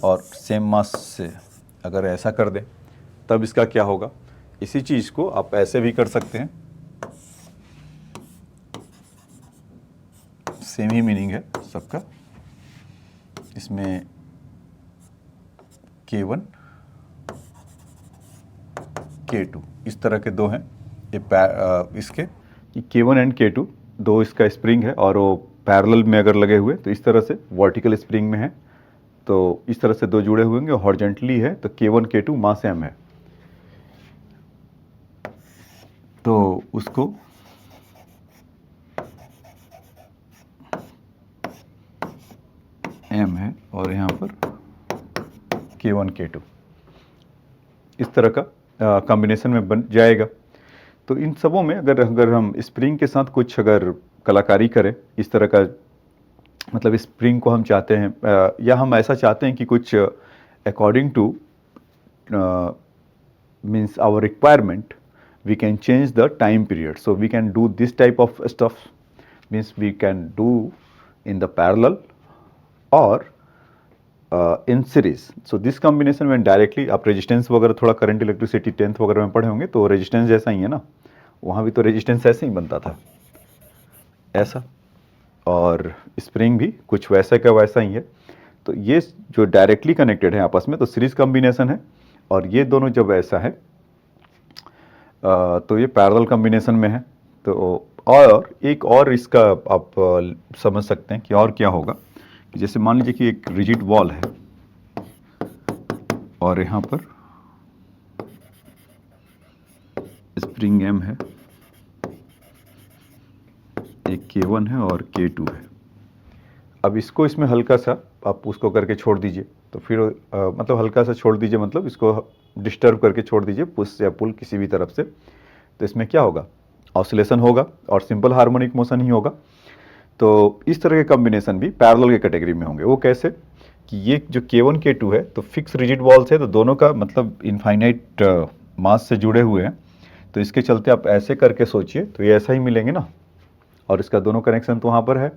और सेम मास से अगर ऐसा कर दें तब इसका क्या होगा। इसी चीज़ को आप ऐसे भी कर सकते हैं, सेम ही मीनिंग है सबका। इसमें K1 K2 इस तरह के दो हैं ये इसके K1 एंड K2 दो इसका स्प्रिंग है और वो पैरेलल में अगर लगे हुए तो इस तरह से वर्टिकल स्प्रिंग में है, तो इस तरह से दो जुड़े हुए होंगे, हॉरिजॉन्टली है तो K1 K2 मास m है, तो उसको m है और यहाँ पर K1 K2 इस तरह का कॉम्बिनेशन में बन जाएगा। तो इन सबों में अगर हम स्प्रिंग के साथ कुछ अगर कलाकारी करें इस तरह का, मतलब स्प्रिंग को हम चाहते हैं या हम ऐसा चाहते हैं कि कुछ according to means our requirement we can change the time period, so we can do this type of stuff, means we can do in the parallel or in series. So this combination में directly आप resistance वगैरह थोड़ा current electricity 10th वगैरह में पढ़े होंगे, तो resistance जैसा ही है ना, वहाँ भी तो रेजिस्टेंस ऐसे ही बनता था ऐसा, और स्प्रिंग भी कुछ वैसे का वैसा ही है। तो ये जो डायरेक्टली कनेक्टेड है आपस में तो सीरीज कॉम्बिनेशन है, और ये दोनों जब ऐसा है तो ये पैरेलल कॉम्बिनेशन में है। तो और एक और इसका आप समझ सकते हैं कि और क्या होगा, जैसे मान लीजिए कि एक रिजिड वॉल है और यहाँ पर स्प्रिंग M है, एक K1 है और K2 है। अब इसको इसमें हल्का सा आप उसको करके छोड़ दीजिए, तो फिर मतलब हल्का सा छोड़ दीजिए, मतलब इसको डिस्टर्ब करके छोड़ दीजिए, पुश या पुल किसी भी तरफ से, तो इसमें क्या होगा, ऑसिलेशन होगा और सिंपल हार्मोनिक मोशन ही होगा। तो इस तरह के कॉम्बिनेशन भी पैरेलल के कैटेगरी में होंगे। वो कैसे कि ये जो K1 K2 है तो फिक्स रिजिड वॉल्स है, तो दोनों का मतलब इनफाइनाइट मास से जुड़े हुए हैं, तो इसके चलते आप ऐसे करके सोचिए तो ये ऐसा ही मिलेंगे ना, और इसका दोनों कनेक्शन तो वहाँ पर है,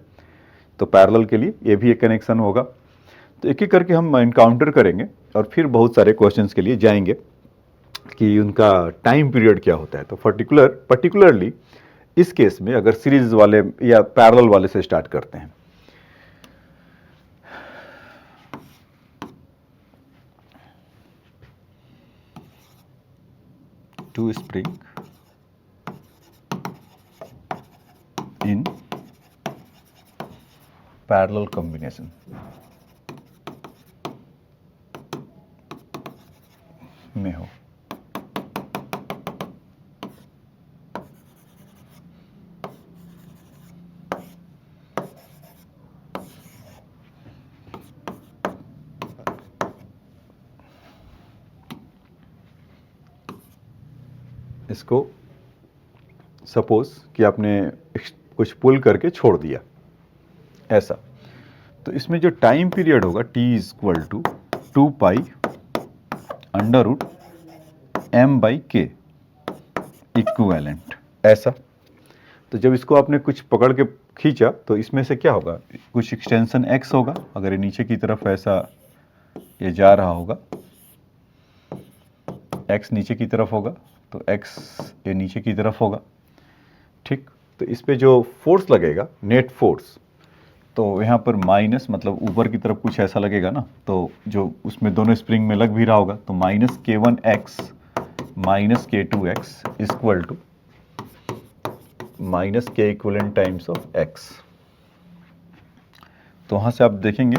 तो पैरेलल के लिए ये भी एक कनेक्शन होगा। तो एक एक करके हम इनकाउंटर करेंगे और फिर बहुत सारे क्वेश्चंस के लिए जाएंगे कि उनका टाइम पीरियड क्या होता है। तो पर्टिकुलरली इस केस में अगर सीरीज वाले या पैरेलल वाले से स्टार्ट करते हैं, two spring in parallel combination में हो, इसको सपोज कि आपने कुछ पुल करके छोड़ दिया ऐसा, तो इसमें जो टाइम पीरियड होगा T equal to 2 pi under root M by K equivalent ऐसा। तो जब इसको आपने कुछ पकड़ के खींचा तो इसमें से क्या होगा, कुछ एक्सटेंशन x होगा, अगर ये नीचे की तरफ ऐसा ये जा रहा होगा, x नीचे की तरफ होगा तो x ये नीचे की तरफ होगा, ठीक। तो इस पे जो फोर्स लगेगा नेट फोर्स, तो यहाँ पर माइनस मतलब ऊपर की तरफ कुछ ऐसा लगेगा ना, तो जो उसमें दोनों स्प्रिंग में लग भी रहा होगा, तो minus K1x minus K2x equal to minus K equivalent times of x। तो वहाँ से आप देखेंगे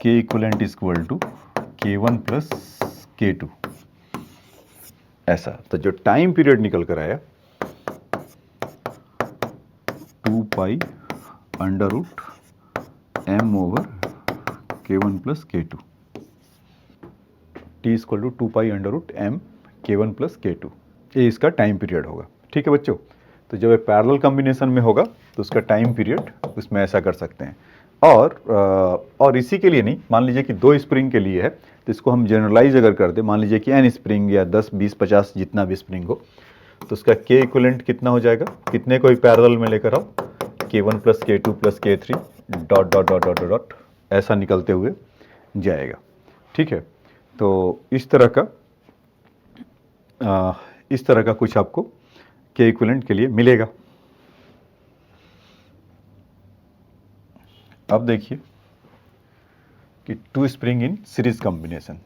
K equivalent equal to K1 plus K2 ऐसा। तो जो टाइम पीरियड निकल कर आया 2 pi under root M over K1 plus K2, T equal to 2 pi under root M K1 plus K2, ये इसका टाइम पीरियड होगा, ठीक है बच्चों। तो जब ये पैरेलल कॉम्बिनेशन में होगा तो उसका टाइम पीरियड उसमें ऐसा कर सकते हैं। और इसी के लिए नहीं, मान लीजिए कि 2 स्प्रिंग के लिए है तो इसको हम जनरलाइज अगर कर दे, मान लीजिए कि n स्प्रिंग या 10 20 50 जितना भी स्प्रिंग हो, तो उसका K इक्विवेलेंट कितना हो जाएगा, कितने को पैरेलल में लेकर आओ, K1 plus K2 plus K3 dot dot dot dot dot ऐसा निकलते हुए जाएगा। ठीक है, तो इस तरह का कुछ आपको के इक्विवेलेंट के लिए मिलेगा। अब देखिए कि two spring in series combination.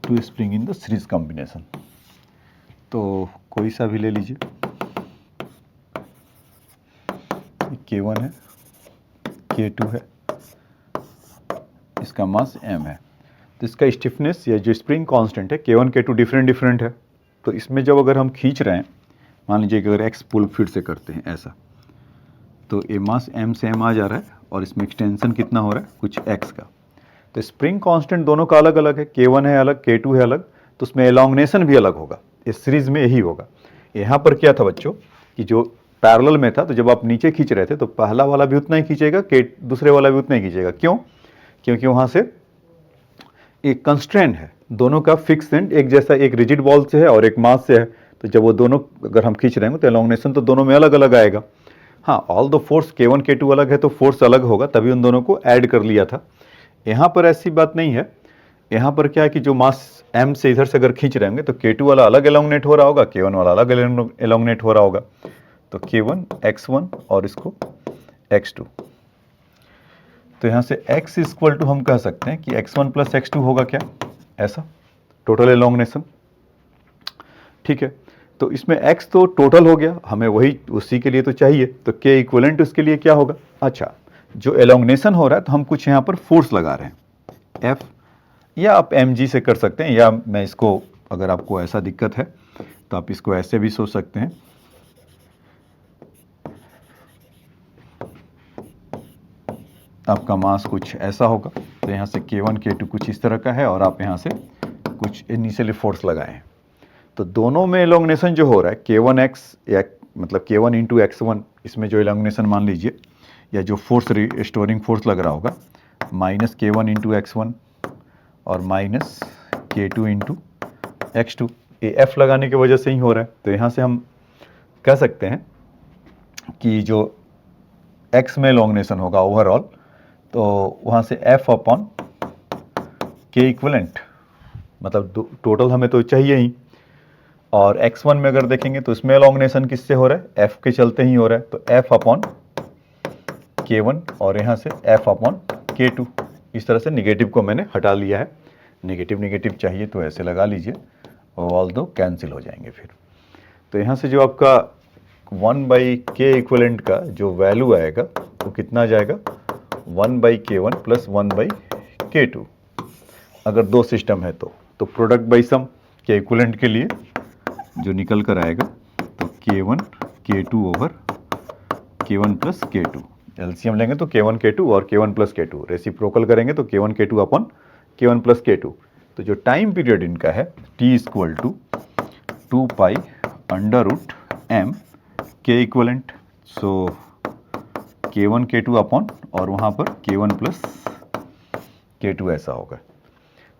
Two spring in the series combination, तो कोई सा भी ले लीजिए। K1 है, K2 है, इसका मास m है, तो इसका स्टिफनेस या जो स्प्रिंग कांस्टेंट है K1 K2 डिफरेंट है। तो इसमें जब अगर हम खींच रहे हैं, मान लीजिए कि अगर x पुल फिर से करते हैं ऐसा, तो ये मास m से m आ जा रहा है और इसमें एक्सटेंशन कितना हो रहा है, कुछ x का। तो स्प्रिंग कांस्टेंट दोनों का अलग अलग है, K1 है अलग, K2 है अलग, तो उसमें एलोंगनेशन भी अलग होगा। इस सीरीज में यही होगा। यहाँ पर क्या था बच्चों कि जो पैरेलल में था, तो जब आप नीचे खींच रहे थे तो पहला वाला भी उतना ही खींचेगा, दूसरे वाला भी उतना ही खींचेगा। क्यों? क्योंकि वहाँ से एक कंस्ट्रेंट है, दोनों का फिक्स एंड एक जैसा, एक रिजिड बॉल से है और एक मास से है। तो जब वो दोनों अगर हम खींच रहे हैं तो एलोंगनेशन तो दोनों में अलग अलग आएगा। हाँ, all the force K1 K2 अलग है तो फोर्स अलग होगा, तभी उन दोनों को ऐड कर लिया था। यहाँ पर ऐसी बात नहीं है। यहाँ पर क्या है कि जो मास m से इधर से अगर खींच रहे होंगे तो K2 वाला अलग एलोंगनेट हो रहा होगा, K1 वाला अलग एलोंगनेट हो रहा होगा। तो K1 x1 और इसको x2। तो यहाँ से x इक्वल टू हम कह सकते हैं कि x1 प्लस x2 होगा क्या, ऐसा टोटल एलोंगनेशन। ठीक है, तो इसमें x तो टोटल हो गया, हमें वही उसी के लिए तो चाहिए, तो k इक्वलेंट उसके लिए क्या होगा। अच्छा, जो एलोंगनेशन हो रहा है तो हम कुछ यहाँ पर फोर्स लगा रहे हैं F, या आप mg से कर सकते हैं, या मैं इसको, अगर आपको ऐसा दिक्कत है तो आप इसको ऐसे भी सोच सकते हैं। आपका मास कुछ ऐसा होगा, तो यहाँ से K1 K2 कुछ इस तरह का है और आप यहाँ से कुछ इनिशियली फोर्स लगाए हैं। तो दोनों में एलोंगनेशन जो हो रहा है K1x, या मतलब K1 इंटू x1, इसमें जो एलोंगनेशन मान लीजिए या जो फोर्स स्टोरिंग फोर्स लग रहा होगा, माइनस K1 इंटू x1 और माइनस K2 इंटू x2, ये F लगाने की वजह से ही हो रहा है। तो यहाँ से हम कह सकते हैं कि जो x में एलोंगनेशन होगा ओवरऑल, तो वहाँ से F अपॉन K इक्वलेंट, मतलब टोटल हमें तो चाहिए ही। और x1 में अगर देखेंगे तो इसमें एलोंगनेशन किससे हो रहा है, F के चलते ही हो रहा है, तो F अपॉन K1 और यहाँ से F अपॉन K2। इस तरह से निगेटिव को मैंने हटा लिया है। निगेटिव चाहिए तो ऐसे लगा लीजिए, ऑल दो कैंसिल हो जाएंगे फिर। तो यहाँ से जो आपका 1/k इक्वलेंट का जो वैल्यू आएगा वो कितना जाएगा, 1/k1 प्लस 1/k2। अगर दो सिस्टम है तो प्रोडक्ट बाई सम के इक्वलेंट के लिए जो निकल कर आएगा, तो K1 K2 over K1 plus K2। LCM लेंगे तो K1 K2 और K1 प्लस K2, रेसिप्रोकल करेंगे तो K1 K2 upon K1 plus K2। तो जो टाइम पीरियड इनका है T equal to 2 pi under root m K equivalent, so K1 K2 upon और वहाँ पर K1 प्लस K2 ऐसा होगा।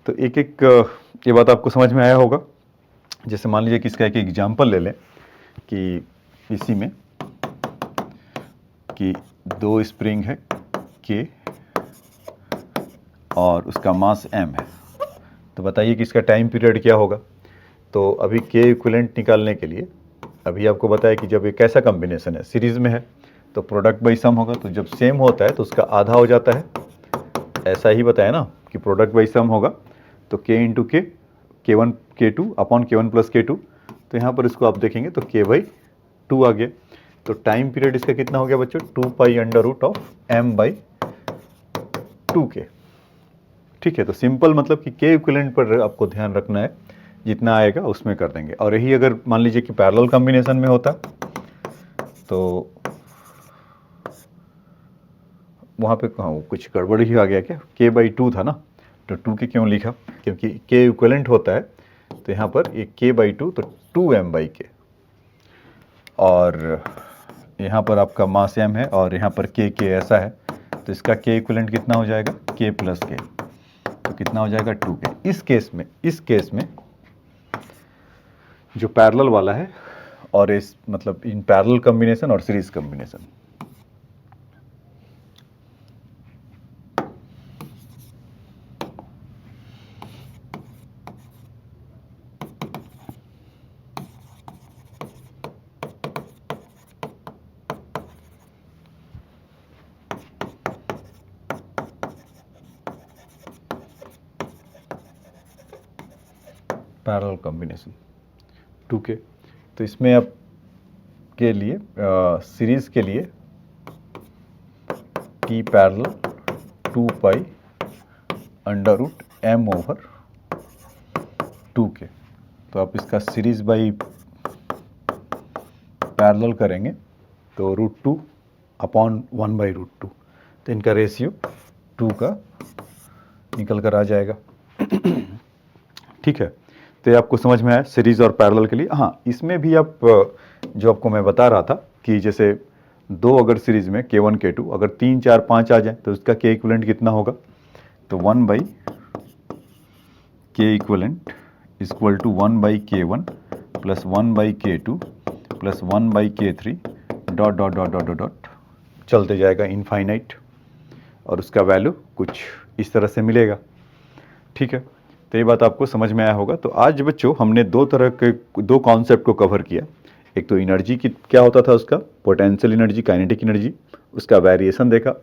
तो एक एक ये बात आपको समझ में आया होगा। जैसे मान लीजिए कि इसका एक एग्जाम्पल ले लें कि इसी में कि दो स्प्रिंग है K और उसका मास m है, तो बताइए कि इसका टाइम पीरियड क्या होगा। तो अभी K इक्विवेलेंट निकालने के लिए अभी आपको बताया कि जब एक ऐसा कॉम्बिनेशन है सीरीज में है तो प्रोडक्ट बाई सम होगा, तो जब सेम होता है तो उसका आधा हो जाता है। ऐसा ही बताया ना कि प्रोडक्ट बाई सम होगा, तो K इंटू के K1 K2 upon K1 plus K2। तो यहाँ पर इसको आप देखेंगे तो K/2 आ गया। तो टाइम पीरियड इसका कितना हो गया बच्चों, 2 pi under root of m/2k। ठीक है, तो सिंपल मतलब कि K इक्विवेलेंट पर आपको ध्यान रखना है, जितना आएगा उसमें कर देंगे। और यही अगर मान लीजिए कि पैरेलल कॉम्बिनेशन में होता तो वहाँ पे कुछ गड़बड़ ही आ गया क्या, K/2 था ना, तो 2k क्यों लिखा, क्योंकि K इक्विवेलेंट होता है तो यहाँ पर ये K/2 तो 2m/k, और यहाँ पर आपका मास m है और यहाँ पर K ऐसा है, तो इसका K इक्विवेलेंट कितना हो जाएगा, K प्लस K। तो कितना हो जाएगा 2k। इस केस में जो पैरेलल वाला है और इस मतलब इन पैरेलल कॉम्बिनेशन और series combination, parallel combination 2k। तो इसमें अब के लिए सीरीज के लिए t parallel 2 pi under root m over 2k। तो आप इसका सीरीज बाई पैरेलल करेंगे तो √2 अपॉन 1/√2, तो इनका रेशियो 2 का निकल कर आ जाएगा। ठीक है, तो ये आपको समझ में आया सीरीज और पैरेलल के लिए। हाँ, इसमें भी आप जो आपको मैं बता रहा था कि जैसे दो अगर सीरीज में K1 K2 अगर 3 4 5 आ जाए तो उसका K इक्विवेलेंट कितना होगा, तो 1/K equivalent equal to 1/K1 plus 1/K2 plus 1/K3 dot dot dot dot dot चलते जाएगा इनफाइनाइट, और उसका वैल्यू कुछ इस तरह से मिलेगा। ठीक है, तो ये बात आपको समझ में आया होगा। तो आज बच्चों हमने दो तरह के दो कॉन्सेप्ट को कवर किया। एक तो एनर्जी की क्या होता था, उसका पोटेंशियल एनर्जी, काइनेटिक एनर्जी, उसका वेरिएशन देखा।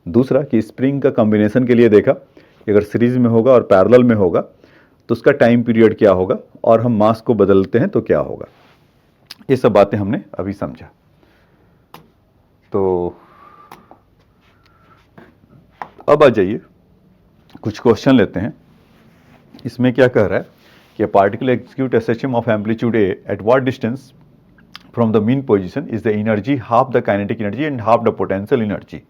दूसरा कि स्प्रिंग का कॉम्बिनेशन के लिए देखा कि अगर सीरीज में होगा और पैरेलल में होगा तो उसका टाइम पीरियड क्या होगा, और हम मास को बदलते हैं तो क्या होगा। ये सब बातें हमने अभी समझा। तो अब आ जाइए कुछ क्वेश्चन लेते हैं। इसमें क्या कह रहा है कि particle execute a system of amplitude A at what distance from the mean position is the energy half the kinetic energy and half the potential energy.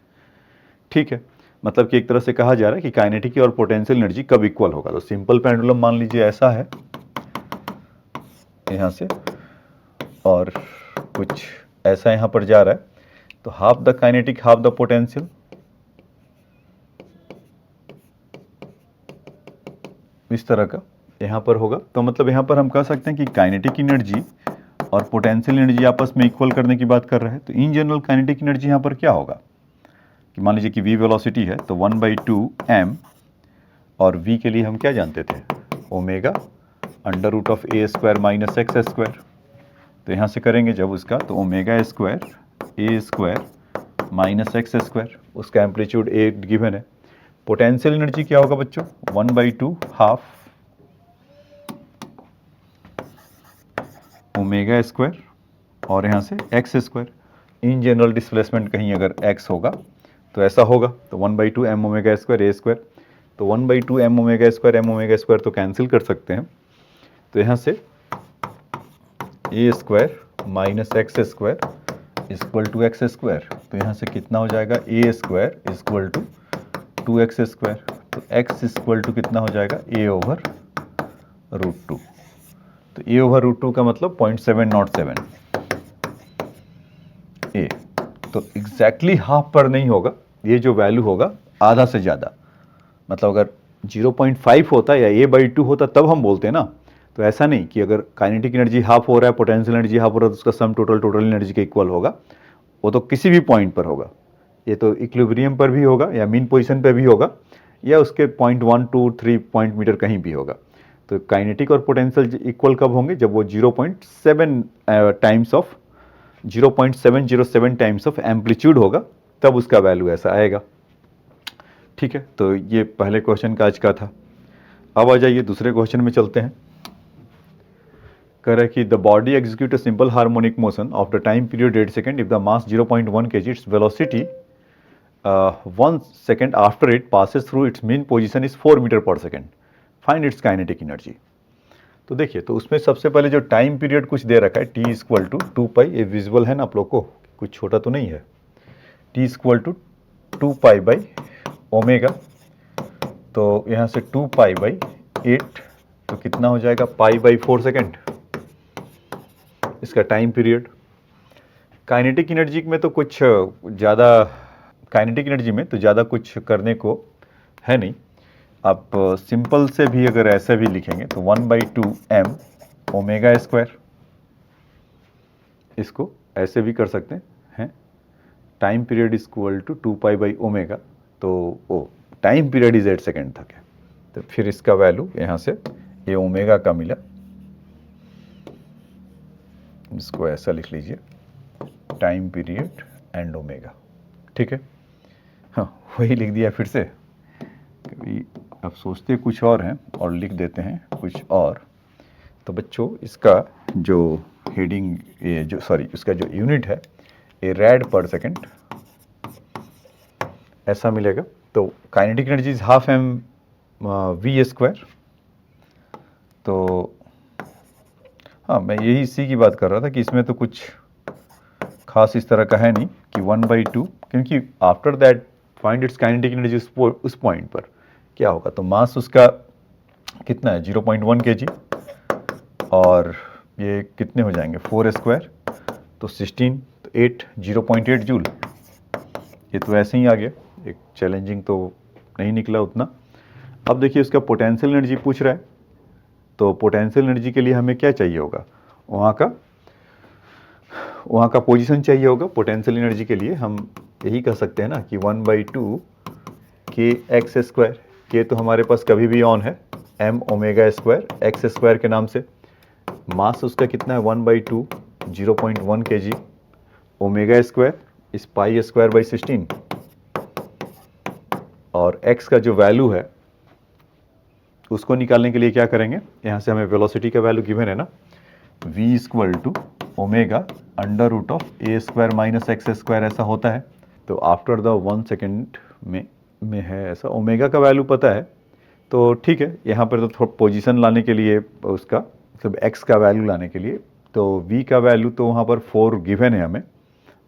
ठीक है, मतलब कि एक तरह से कहा जा रहा है कि काइनेटिक और पोटेंशियल एनर्जी कब इक्वल होगा। तो सिंपल पेंडुलम मान लीजिए ऐसा है यहाँ से, और कुछ ऐसा यहाँ पर जा रहा है, तो half the kinetic half the potential, इस तरह का यहाँ पर होगा। तो मतलब यहाँ पर हम कह सकते हैं कि काइनेटिक एनर्जी और पोटेंशियल एनर्जी आपस में इक्वल करने की बात कर रहे हैं। तो इन जनरल काइनेटिक एनर्जी यहाँ पर क्या होगा कि मान लीजिए कि v वेलोसिटी है तो 1/2m, और v के लिए हम क्या जानते थे, omega under root of a square minus x square. तो यहाँ से करेंगे जब उसका, तो omega square a square minus x square, उसका एम्पलीट्यूड a गिवन है। पोटेंशियल एनर्जी क्या होगा बच्चों, 1/2 हाफ ओमेगा स्क्वायर और यहाँ से x square. In general displacement कहीं अगर x होगा तो ऐसा होगा, तो 1/2 m ओमेगा स्क्वायर a स्क्वायर। तो 1/2 m ओमेगा स्क्वायर तो कैंसिल कर सकते हैं। तो यहाँ से a square minus x square equal to x square. तो यहाँ से कितना हो जाएगा, a square equal to 2x square. तो x इक्वल टू कितना हो जाएगा, a ओवर √2। तो a ओवर √2 का मतलब 0.707 a। तो एग्जैक्टली हाफ पर नहीं होगा, ये जो वैल्यू होगा आधा से ज़्यादा। मतलब अगर 0.5 होता या a/2 होता तब हम बोलते हैं ना। तो ऐसा नहीं कि अगर काइनेटिक एनर्जी हाफ हो रहा है, पोटेंशियल एनर्जी हाफ हो रहा है, तो उसका सम टोटल एनर्जी के इक्वल होगा। वो तो किसी भी पॉइंट पर होगा, ये तो इक्विलिब्रियम पर भी होगा या मीन पोजीशन पर भी होगा या उसके 0.1 2 3 पॉइंट मीटर कहीं भी होगा। तो काइनेटिक और पोटेंशियल इक्वल कब होंगे, जब वो 0.707 टाइम्स ऑफ एम्पलीट्यूड होगा, तब उसका वैल्यू ऐसा आएगा। ठीक है, तो ये पहले क्वेश्चन का आज का था। अब आ जाइए दूसरे क्वेश्चन में चलते हैं। कह रहा है कि the body execute a simple harmonic motion of the time period 8 second if the mass 0.1 kg, its velocity 1 second after it passes through its mean position is 4 metre पर second, find its kinetic energy. तो देखिए, तो उसमें सबसे पहले जो time period कुछ दे रखा है t इक्वल टू 2 ये विजुअल है ना आप लोग को, कुछ छोटा तो नहीं है। t इक्वल टू 2 ओमेगा, तो यहाँ से 2 तो कितना हो जाएगा, π/4 सेकेंड इसका टाइम पीरियड। काइनेटिक एनर्जी में तो कुछ ज़्यादा, काइनेटिक एनर्जी में तो ज़्यादा कुछ करने को है नहीं। आप सिंपल से भी अगर ऐसे भी लिखेंगे तो 1/2m ओमेगा स्क्वायर, इसको ऐसे भी कर सकते हैं। Time period is equal to 2π/ओमेगा, तो वो टाइम पीरियड इज 8 सेकेंड था क्या, तो फिर इसका वैल्यू यहाँ से ये ओमेगा का मिला, इसको ऐसा लिख लीजिए, टाइम पीरियड एंड ओमेगा। ठीक है, हाँ वही लिख दिया फिर से, कभी आप सोचते कुछ और हैं और लिख देते हैं कुछ और। तो बच्चों इसका जो हेडिंग, ये जो सॉरी इसका जो यूनिट है ये रेड पर सेकेंड ऐसा मिलेगा। तो kinetic energy is half m v square. तो हाँ मैं यही इसी की बात कर रहा था कि इसमें तो कुछ खास इस तरह का है नहीं कि 1/2, क्योंकि after that find its kinetic energy उस पॉइंट पर क्या होगा। तो मास उसका कितना है 0.1 kg, और ये कितने हो जाएंगे 4 स्क्वायर, तो 16, तो 8 0.8 जूल। ये तो ऐसे ही आ गया, एक चैलेंजिंग तो नहीं निकला उतना। अब देखिए उसका पोटेंशियल एनर्जी पूछ रहा है, तो पोटेंशियल एनर्जी के लिए हमें क्या चाहिए होगा, वहाँ का पोजीशन चाहिए होगा। पोटेंशियल एनर्जी के लिए हम यही कह सकते हैं ना कि 1/2 kx स्क्वायर, के तो हमारे पास कभी भी ऑन है, m omega square x square के नाम से। मास उसका कितना है 1/2 0.1 kg, ओमेगा स्क्वायर इस पाई स्क्वायर बाई 16, और x का जो वैल्यू है उसको निकालने के लिए क्या करेंगे, यहाँ से हमें वेलोसिटी का वैल्यू गिवन है ना, v equal to omega under root of a square minus x square ऐसा होता है। तो आफ्टर द 1 सेकेंड में है ऐसा, ओमेगा का वैल्यू पता है तो ठीक है। यहाँ पर तो थोड़ा पोजीशन लाने के लिए उसका मतलब x का वैल्यू लाने के लिए, तो v का वैल्यू तो वहाँ पर 4 गिवन है हमें,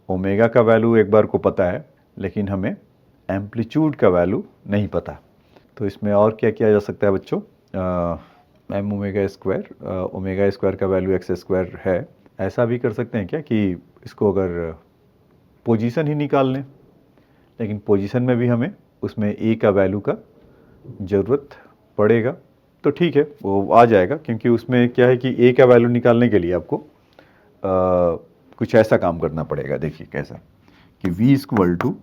ओमेगा का वैल्यू एक बार को पता है, लेकिन हमें एम्पलीट्यूड का वैल्यू नहीं पता। तो इसमें और क्या किया जा सकता है बच्चों, एम ओमेगा स्क्वायर का वैल्यू एक्स स्क्वायर है, ऐसा भी कर सकते हैं क्या कि इसको अगर पोजीशन ही निकाल लें, लेकिन पोजीशन में भी हमें उसमें ए का वैल्यू का ज़रूरत पड़ेगा। तो ठीक है वो आ जाएगा, क्योंकि उसमें क्या है कि ए का वैल्यू निकालने के लिए आपको कुछ ऐसा काम करना पड़ेगा। देखिए कैसा कि v इक्वल टू,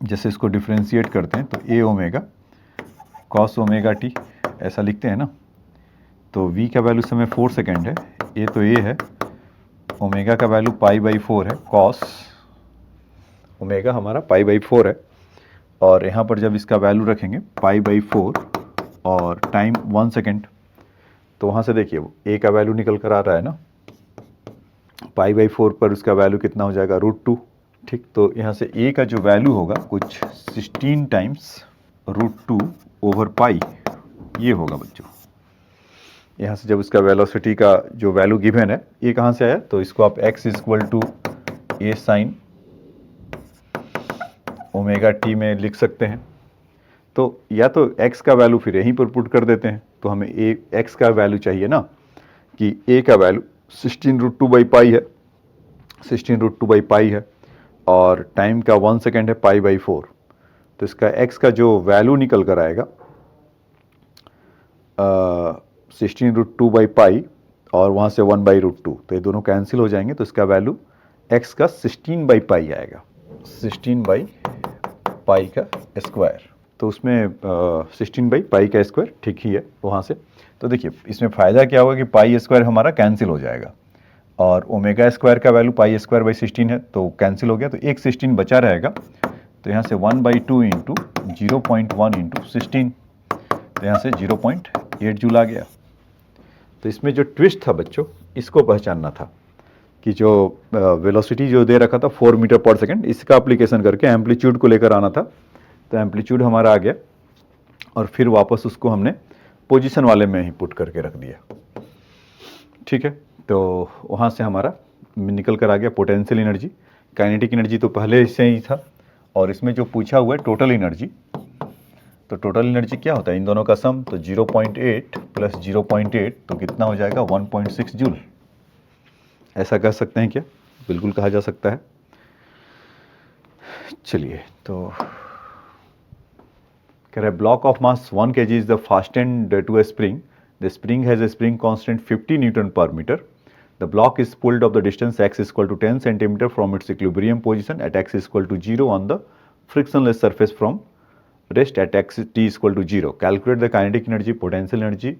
जैसे इसको डिफ्रेंशिएट करते हैं तो ए ओमेगा कॉस ओमेगा टी ऐसा लिखते हैं ना। तो v का वैल्यू समय 4 सेकेंड है, ए तो ए है, ओमेगा का वैल्यू π/4 है, कॉस ओमेगा हमारा π/4 है, और यहाँ पर जब इसका वैल्यू रखेंगे π/4 और टाइम 1 सेकेंड, तो वहाँ से देखिए वो ए का वैल्यू निकल कर आ रहा है ना, π/4 पर उसका वैल्यू कितना हो जाएगा √2। ठीक, तो यहाँ से ए का जो वैल्यू होगा कुछ 16 टाइम्स √2/π ये होगा बच्चों। यहाँ से जब उसका वेलोसिटी का जो वैल्यू गिवन है ये कहाँ से आया, तो इसको आप x equal to a sine omega t में लिख सकते हैं। तो या तो x का वैल्यू फिर यहीं पर पुट कर देते हैं, तो हमें x का वैल्यू चाहिए ना कि a का वैल्यू 16√2/π है, 16√2/π है, और टाइम का 1 सेकेंड है π/4। तो इसका x का जो वैल्यू निकल कर आएगा 16√2/π और वहाँ से 1/√2, तो ये दोनों कैंसिल हो जाएंगे, तो इसका वैल्यू x का 16/π आएगा, 16/π का स्क्वायर। तो उसमें 16/π का स्क्वायर ठीक ही है वहाँ से। तो देखिए इसमें फ़ायदा क्या होगा कि पाई स्क्वायर हमारा कैंसिल हो जाएगा, और ओमेगा स्क्वायर का वैल्यू π²/16 है तो कैंसिल हो गया, तो एक 16 बचा रहेगा। तो यहाँ से 1/2 इंटू 0.1 इंटू 16, तो यहाँ से 0.8 जूल आ गया। तो इसमें जो ट्विस्ट था बच्चों, इसको पहचानना था कि जो वेलोसिटी जो दे रखा था 4 मीटर पर सेकेंड, इसका एप्लीकेशन करके एम्पलीट्यूड को लेकर आना था। तो एम्पलीट्यूड हमारा आ गया, और फिर वापस उसको हमने पोजीशन वाले में ही पुट करके रख दिया। ठीक है, तो वहाँ से हमारा निकल कर आ गया पोटेंशियल एनर्जी। काइनेटिक एनर्जी तो पहले से ही था, और इसमें जो पूछा हुआ है टोटल एनर्जी, तो टोटल एनर्जी क्या होता है इन दोनों का सम, तो 0.8 प्लस 0.8 तो कितना हो जाएगा 1.6 जूल। ऐसा कह सकते हैं क्या, बिल्कुल कहा जा सकता है। चलिए तो कह रहा है block of mass 1 kg is the fastened to a spring. The spring has a spring constant 50 newton per metre. The block is pulled of the distance x is equal to 10 centimeter from its equilibrium position at x is equal to 0 on the frictionless surface from rest at x t is equal to 0. Calculate the kinetic energy, potential energy,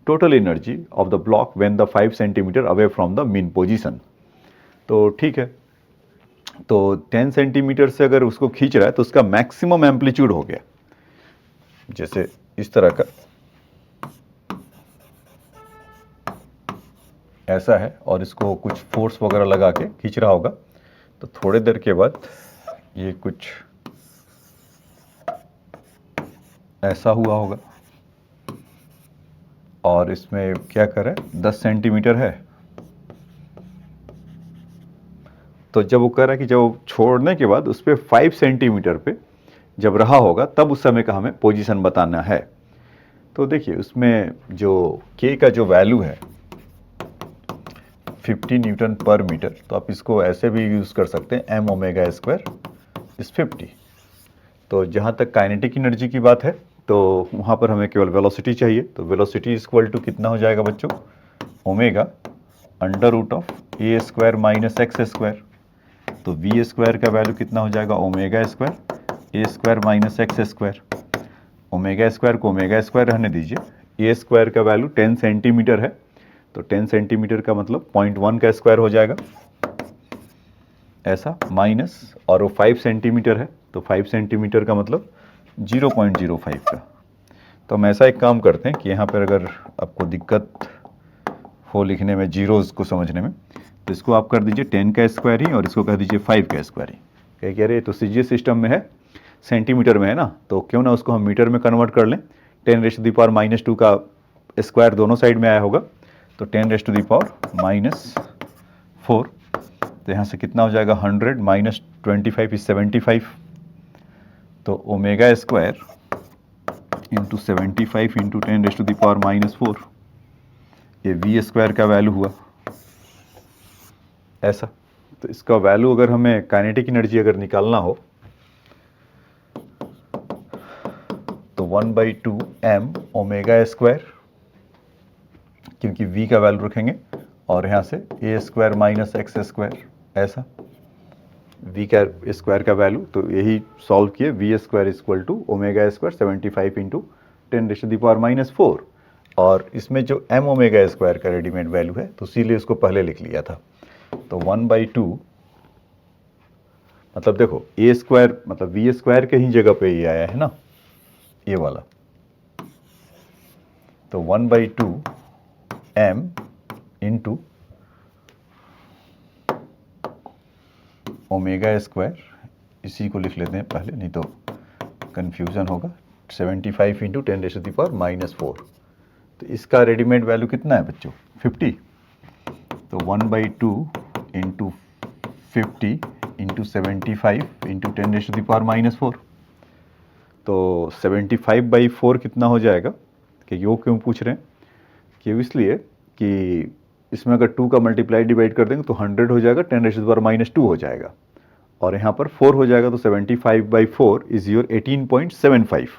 total energy of the block when the 5 centimeter away from the mean position. तो ठीक है, तो 10 centimetre से अगर उसको खींच रहा है तो उसका मैक्सिमम एम्पलीट्यूड हो गया, जैसे इस तरह का ऐसा है, और इसको कुछ फोर्स वगैरह लगा के खींच रहा होगा, तो थोड़ी देर के बाद ये कुछ ऐसा हुआ होगा, और इसमें क्या करें 10 सेंटीमीटर है, तो जब वो कह रहा है कि जब छोड़ने के बाद उस पर 5 सेंटीमीटर पे जब रहा होगा तब उस समय का हमें पोजीशन बताना है. तो देखिए उसमें जो के का जो वैल्यू है 50 न्यूटन पर मीटर, तो आप इसको ऐसे भी यूज़ कर सकते हैं, एम ओमेगा स्क्वायर इस 50. तो जहाँ तक काइनेटिक एनर्जी की बात है तो वहाँ पर हमें केवल वेलोसिटी चाहिए, तो वेलोसिटी इक्वल टू कितना हो जाएगा बच्चों, omega under root of a square minus x square. तो वी स्क्वायर का वैल्यू कितना हो जाएगा, ओमेगा स्क्वायर ए square minus x square. Omega square को ओमेगा स्क्वायर रहने दीजिए. ए स्क्वायर का वैल्यू 10 सेंटीमीटर है, तो 10 सेंटीमीटर का मतलब 0.1 का स्क्वायर हो जाएगा ऐसा, माइनस, और वो 5 सेंटीमीटर है तो 5 सेंटीमीटर का मतलब 0.05 का. तो हम ऐसा एक काम करते हैं कि यहाँ पर अगर आपको दिक्कत हो लिखने में, जीरोज़ को समझने में, तो इसको आप कर दीजिए 10 का स्क्वायर ही और इसको कर दीजिए 5 का स्क्वायर ही. क्या कह रहे, तो सीजीएस सिस्टम में है, सेंटीमीटर में है ना, तो क्यों ना उसको हम मीटर में कन्वर्ट कर लें. 10⁻⁻² का स्क्वायर दोनों साइड में आया होगा, तो 10⁻⁻⁴. तो यहाँ से कितना हो जाएगा 100 माइनस 25 इज 75. तो ओमेगा स्क्वायर इंटू 75 इंटू 10⁻⁻⁴, ये वी स्क्वायर का वैल्यू हुआ ऐसा. तो इसका वैल्यू अगर हमें काइनेटिक एनर्जी अगर निकालना हो तो 1/2 एम ओमेगा स्क्वायर, क्योंकि v का वैल्यू रखेंगे, और यहाँ से a square minus x square ऐसा, v का स्क्वायर का वैल्यू, तो यही सॉल्व किए. V square equal to omega square 75 into 10⁻⁻⁴, और इसमें जो m ओमेगा स्क्वायर का रेडीमेड वैल्यू है तो इसीलिए उसको पहले लिख लिया था. तो 1/2 मतलब देखो ए स्क्वायर मतलब वी स्क्वायर के ही जगह पे ये आया है ना, ये वाला. तो 1/2 m इंटू ओमेगा स्क्वायर, इसी को लिख लेते हैं पहले, नहीं तो कन्फ्यूज़न होगा, 75 इंटू 10⁻⁻⁴. तो इसका रेडीमेड वैल्यू कितना है बच्चों, 50. तो 1/2 इंटू 50 इंटू 75 इंटू 10⁻⁻⁴. तो 75/4 कितना हो जाएगा, कि यो क्यों पूछ रहे हैं, कि इसलिए कि इसमें अगर 2 का मल्टीप्लाई डिवाइड कर देंगे तो 100 हो जाएगा, 10⁻⁻² हो जाएगा, और यहाँ पर 4 हो जाएगा, तो 75/4 इज योर 18.75.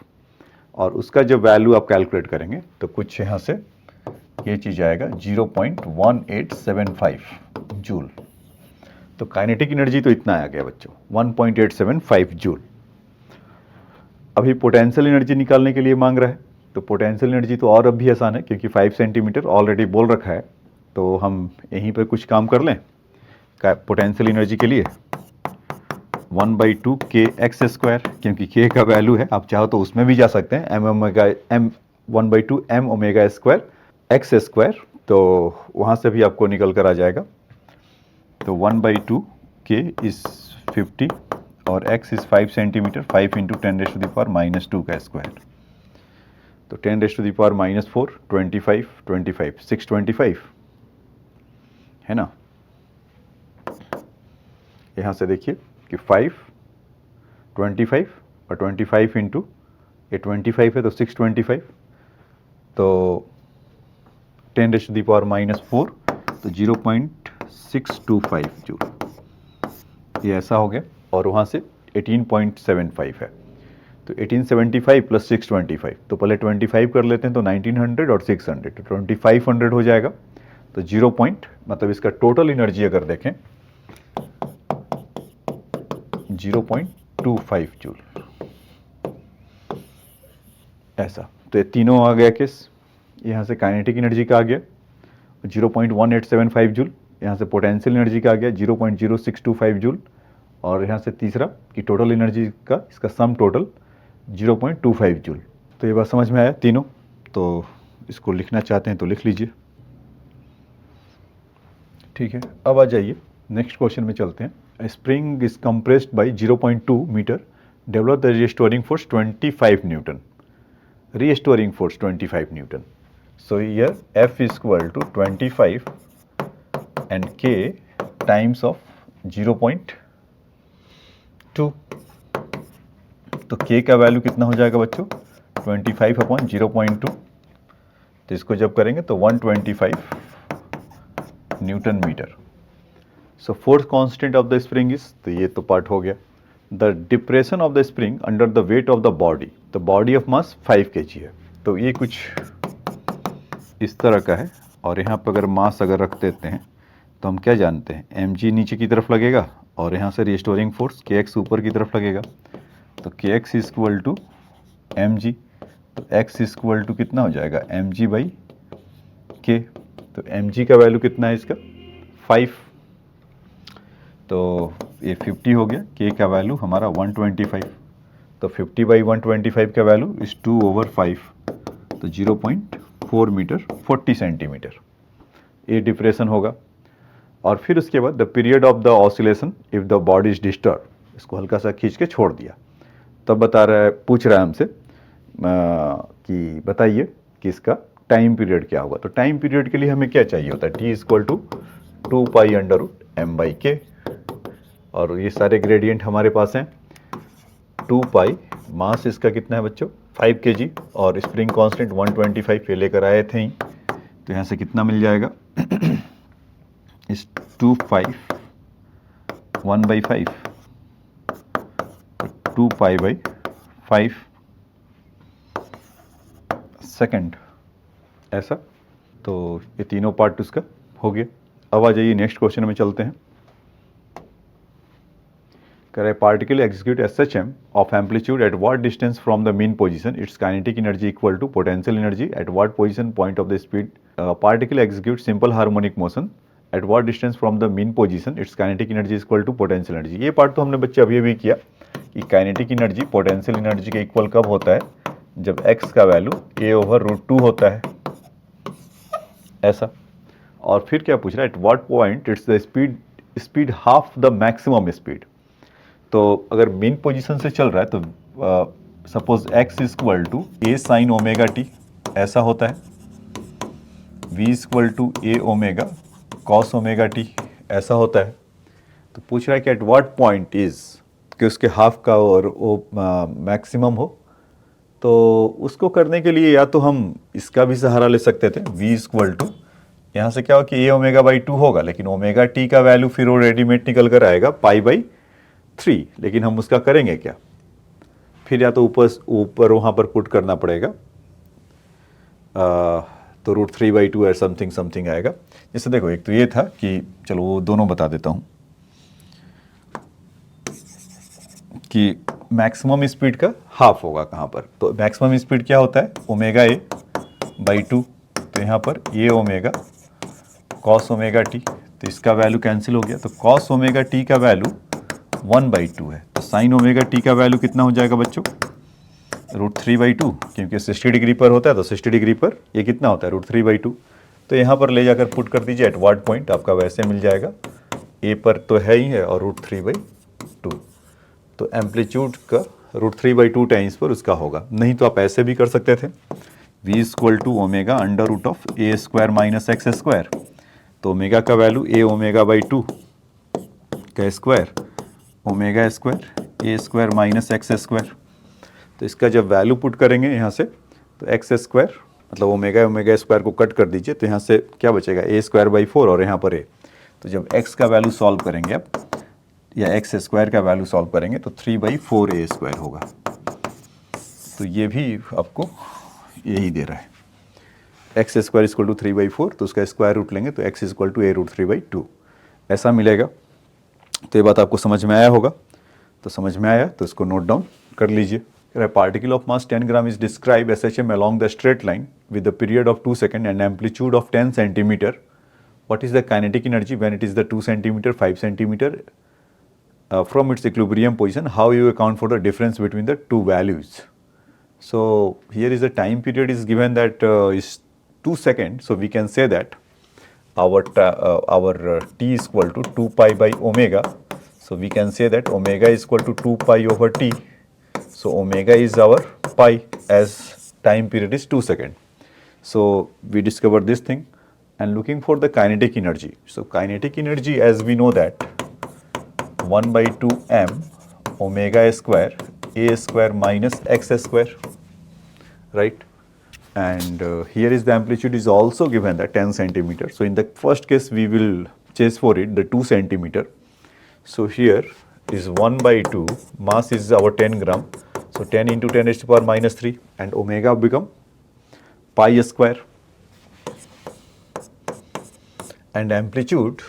और उसका जब वैल्यू आप कैलकुलेट करेंगे तो कुछ यहाँ से ये चीज़ आएगा 0.1875 जूल. तो काइनेटिक एनर्जी तो इतना आ गया बच्चों, 1.875 जूल. अभी पोटेंशियल एनर्जी निकालने के लिए मांग रहा है, तो पोटेंशियल एनर्जी तो और अब भी आसान है, क्योंकि 5 सेंटीमीटर ऑलरेडी बोल रखा है, तो हम यहीं पर कुछ काम कर लें पोटेंशियल एनर्जी के लिए. 1/2 के एक्स स्क्वायर, क्योंकि के का वैल्यू है, आप चाहो तो उसमें भी जा सकते हैं, m 1/2 m omega square x square, तो वहाँ से भी आपको निकल कर आ जाएगा. तो 1/2 के इस 50 और x इस 5 सेंटीमीटर, 5 इंटू 10⁻⁻² का स्क्वायर. तो 10⁻⁻⁴, 25, 25, 625 है ना. यहाँ से देखिए कि 5, 25 और 25 इंटू ये 25 है तो 625, तो 10⁻⁻⁴, तो 0.625 जूल, ये ऐसा हो गया, और वहाँ से 18.75 है. तो 1875 प्लस 625, तो पहले 25 कर लेते हैं, तो 1900 और 600, तो 2500 हो जाएगा। तो 0 पॉइंट मतलब इसका टोटल एनर्जी अगर देखें 0.25 जूल, ऐसा। तो ये तीनों आ गया केस। यहाँ से काइनेटिक एनर्जी का आ गया 0.1875 जूल, यहाँ से पोटेंशियल एनर्जी का आ गया 0.0625 जूल, और यहाँ से तीसरा कि टोटल एनर्जी का इसका सम टोटल 0.25 जूल। तो ये बात समझ में आया तीनों। तो इसको लिखना चाहते हैं तो लिख लीजिए, ठीक है। अब आ जाइए नेक्स्ट क्वेश्चन में चलते हैं। Spring is compressed by 0.2 metre, develop the restoring force 25 newton, restoring force 25 Newton. So here F is equal to 25 and K times of 0.2. तो K का वैल्यू कितना हो जाएगा बच्चों 25 अपॉन 0.2, तो इसको जब करेंगे तो 125 newton metre. So force constant of the spring is, तो ये तो पार्ट हो गया। The depression of the spring under the weight of the body of mass 5 kg है। तो ये कुछ इस तरह का है, और यहाँ पर अगर मास अगर रख देते हैं तो हम क्या जानते हैं mg नीचे की तरफ लगेगा और यहाँ से रिस्टोरिंग फोर्स kx ऊपर की तरफ लगेगा। तो kx is equal to mg, तो x इज इक्वल टू कितना हो जाएगा mg बाई k। तो mg का वैल्यू कितना है इसका 5, तो ये 50 हो गया। k का वैल्यू हमारा 125, तो 50 बाई 125 का वैल्यू इज 2/5, तो 0.4 मीटर 40 सेंटीमीटर ये डिप्रेशन होगा। और फिर उसके बाद the period of the oscillation if the body is disturb, इसको हल्का सा खींच के छोड़ दिया, तब बता रहा है, पूछ रहा है हमसे कि बताइए कि इसका टाइम पीरियड क्या होगा। तो टाइम पीरियड के लिए हमें क्या चाहिए होता है, t is equal to 2π/m/k, और ये सारे ग्रेडियंट हमारे पास हैं। 2π मास इसका कितना है बच्चों 5 kg, और स्प्रिंग कांस्टेंट 125 ये लेकर आए थे ही, तो यहाँ से कितना मिल जाएगा इस 2π 1/5, 2π/5 सेकंड, ऐसा। तो ये तीनों पार्ट उसका हो गया। अब आ जाइए नेक्स्ट क्वेश्चन में चलते हैं। A particle execute SHM of amplitude at what distance from the mean position, its kinetic energy equal to potential energy at what position point of the speed. Particle execute simple harmonic motion at what distance from the mean position, its kinetic energy is equal to potential energy. ये part तो हमने बच्चे अभी अभी किया कि kinetic energy potential energy के equal कब होता है, जब x का वैल्यू a/√2 होता है, ऐसा। और फिर क्या पूछ रहा है, at what point it's the speed half the maximum speed. तो अगर मेन पोजीशन से चल रहा है तो suppose x is equal to a sin omega t, ऐसा होता है, v is equal to a omega cos omega t, ऐसा होता है। तो पूछ रहा है कि एट व्हाट पॉइंट इज, कि उसके हाफ का और वो मैक्सिमम हो। तो उसको करने के लिए या तो हम इसका भी सहारा ले सकते थे, v इज इक्वल टू, यहाँ से क्या हो कि a ओमेगा बाई 2 होगा, लेकिन ओमेगा t का वैल्यू फिर वो रेडीमेड निकल कर आएगा π/3, लेकिन हम उसका करेंगे क्या, फिर या तो ऊपर वहाँ पर पुट करना पड़ेगा, तो √3/2 या समथिंग आएगा। जैसे देखो, एक तो ये था कि चलो वो दोनों बता देता हूँ कि मैक्सिमम स्पीड का हाफ होगा कहाँ पर। तो मैक्सिमम स्पीड क्या होता है ω/2, तो यहाँ पर a omega cos omega t, तो इसका वैल्यू कैंसिल हो गया। तो cos ओमेगा t का वैल्यू 1/2 है, तो साइन ओमेगा t का वैल्यू कितना हो जाएगा बच्चों √3/2, क्योंकि 60 डिग्री पर होता है, तो 60 डिग्री पर ये कितना होता है √3/2। तो यहाँ पर ले जाकर पुट कर दीजिए, एट व्हाट पॉइंट आपका वैसे मिल जाएगा, a पर तो है ही है और √3/2, तो एम्पलीट्यूड का √3/2 टाइम्स पर उसका होगा। नहीं तो आप ऐसे भी कर सकते थे, v is equal to omega √a² - x², तो ओमेगा का वैल्यू a ओमेगा/2 का square omega square a² - x²। तो इसका जब वैल्यू पुट करेंगे यहाँ से, तो x² मतलब ओमेगा स्क्वायर को कट कर दीजिए, तो यहाँ से क्या बचेगा a²/4 और यहाँ पर a। तो जब x का वैल्यू सॉल्व करेंगे आप, या x² का वैल्यू सॉल्व करेंगे, तो 3/4 a² होगा। तो ये भी आपको यही दे रहा है, एक्स स्क्वायर इक्वल टू 3/4, तो उसका स्क्वायर रूट लेंगे तो एक्स इक्वल टू a√3/2 ऐसा मिलेगा। तो ये बात आपको समझ में आया होगा, तो समझ में आया तो इसको नोट डाउन कर लीजिए। Particle of mass 10 gram is describe SHM along the straight line with the period of 2 seconds and amplitude of 10 centimeter. What is the kinetic energy when it is the 2 centimeter, 5 centimeter from its equilibrium position? How you account for the difference between the two values? So here is the time period is given that is 2 seconds. So we can say that our t is equal to 2 pi by omega. So we can say that omega is equal to 2 pi over t. So omega is our pi as time period is 2 seconds. So we discovered this thing and looking for the kinetic energy. So kinetic energy, as we know that 1 by 2 m omega square a square minus x square, right? And here is the amplitude is also given that 10 centimeter. So in the first case we will chase for it the 2 centimeter. So here is 1 by 2, mass is our 10 gram. So 10 into 10 raised to the power minus 3 and omega become pi square. And amplitude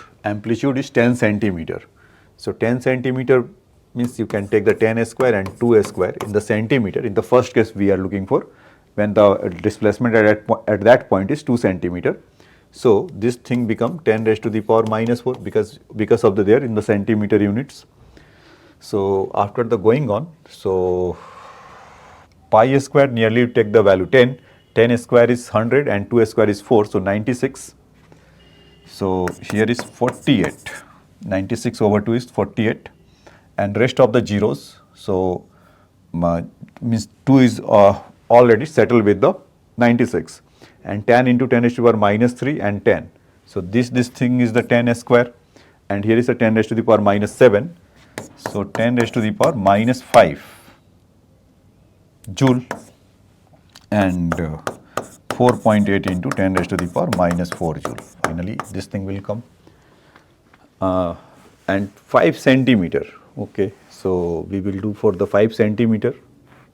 is 10 centimeter. So 10 centimeter means you can take the 10 square and 2 square in the centimeter. In the first case we are looking for when the displacement at that point is 2 centimeter. So this thing become 10 raised to the power minus 4 because of the there in the centimeter units. So after the going on, so pi square nearly take the value 10. 10 square is 100 and 2 square is 4, so 96. So here is 48. 96 over 2 is 48 and rest of the zeros. So means 2 is already settled with the 96 and 10 into 10 raised to the power minus 3 and 10. So this thing is the 10 square and here is a 10 raised to the power minus 7. So 10 raised to the power minus 5 joule and 4.8 into 10 raised to the power minus 4 joule. Finally this thing will come and 5 centimeter. Okay, so we will do for the 5 centimeter.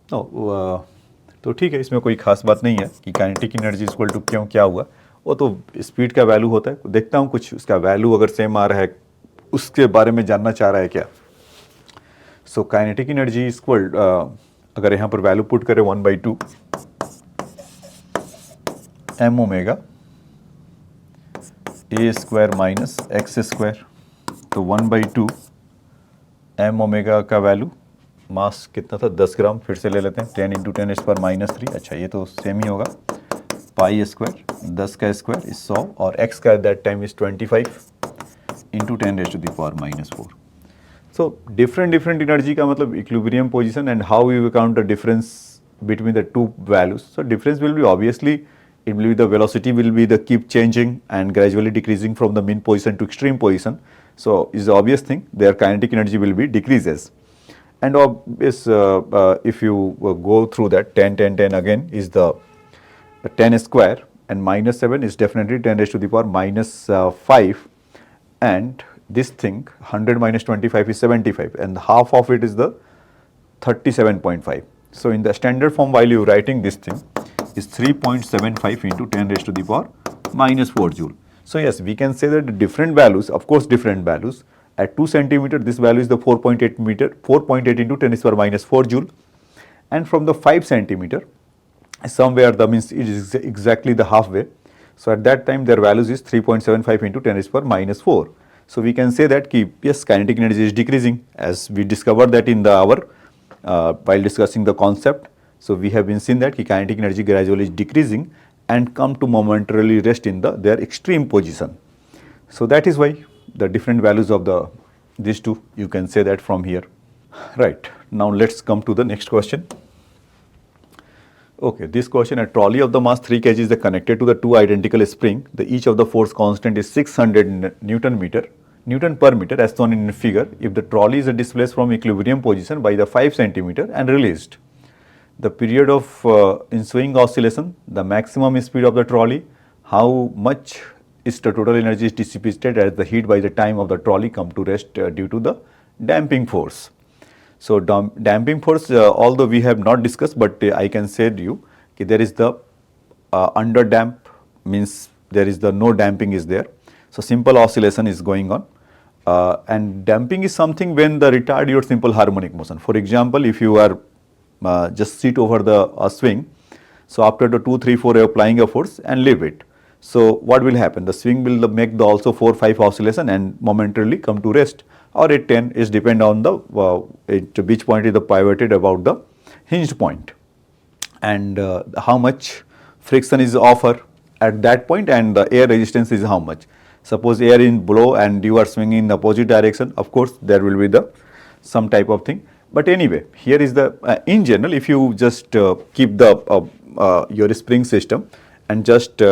तो ठीक है, इसमें कोई खास बात नहीं है कि काइनेटिक एनर्जी इक्वल टू क्यों क्या हुआ, वो तो स्पीड का वैल्यू होता है। देखता हूँ कुछ उसका वैल्यू अगर सेम आ रहा है उसके बारे में जानना चाह रहा है क्या। सो काइनेटिक एनर्जी इक्वल अगर यहाँ पर वैल्यू पुट करें 1 by 2 m omega a square minus x square, तो 1 by 2 m ओमेगा का वैल्यू मास कितना था 10 ग्राम, फिर से ले लेते हैं 10 इंटू 10 पर माइनस 3। अच्छा ये तो सेम ही होगा, पाई स्क्वायर 10 का स्क्वायर इज 100 और x का that time is 25 into 10 raise to the power minus 4। So different energy का मतलब equilibrium position and how you account the difference between the two values. So difference will be obviously it will be the velocity will be the keep changing and gradually decreasing from the mean position to extreme position. So is the obvious thing their kinetic energy will be decreases. And obvious if you go through that 10 again is the 10 square and minus 7 is definitely 10 raised to the power minus 5 and this thing 100 minus 25 is 75 and half of it is the 37.5. So in the standard form while you writing this thing is 3.75 into 10 raised to the power minus 4 joule. So yes, we can say that the different values, of course different values. At 2 centimeter this value is the 4.8 into 10 raised to the power minus 4 joule, and from the 5 centimeter somewhere the means it is exactly the halfway. So at that time their values is 3.75 into 10 raised to the power minus 4. So we can say that yes, kinetic energy is decreasing as we discovered that in the our while discussing the concept. So we have been seen that kinetic energy gradually is decreasing and come to momentarily rest in their extreme position. So that is why the different values of these two you can say that from here. Right, now let's come to the next question. Okay, this question, a trolley of the mass 3 kg is connected to the two identical spring. Each of the force constant is 600 Newton per meter as shown in the figure. If the trolley is displaced from equilibrium position by the 5 centimeter and released, the period of ensuing oscillation, the maximum speed of the trolley, how much is the total energy is dissipated as the heat by the time of the trolley come to rest due to the damping force. So damping force, although we have not discussed, but I can say to you, there is the under damp, means there is the no damping is there. So simple oscillation is going on. And damping is something when the retard your simple harmonic motion. For example, if you are just sit over the swing, so after the 2, 3, 4 you are applying a force and leave it. So what will happen? The swing will make the also 4, 5 oscillation and momentarily come to rest, or at 10 is depend on the at which point is the pivoted about the hinged point, and how much friction is offer at that point, and the air resistance is how much. Suppose air in below and you are swinging in the opposite direction, of course there will be the some type of thing. But anyway, here is the in general, if you just keep the your spring system and just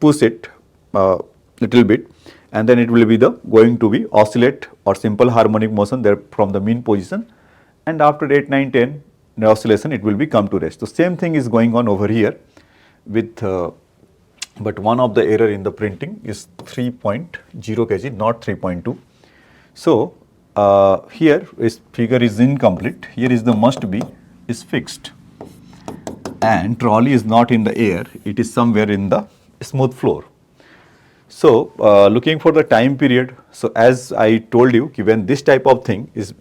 push it little bit, and then it will be the going to be oscillate or simple harmonic motion there from the mean position, and after 8, 9, 10 the oscillation it will be come to rest. So same thing is going on over here with but one of the error in the printing is 3.0 kg, not 3.2. So here is figure is incomplete. Here is the must be is fixed, and trolley is not in the air, it is somewhere in the smooth floor. So looking for the time period, so as I told you, when this type of thing is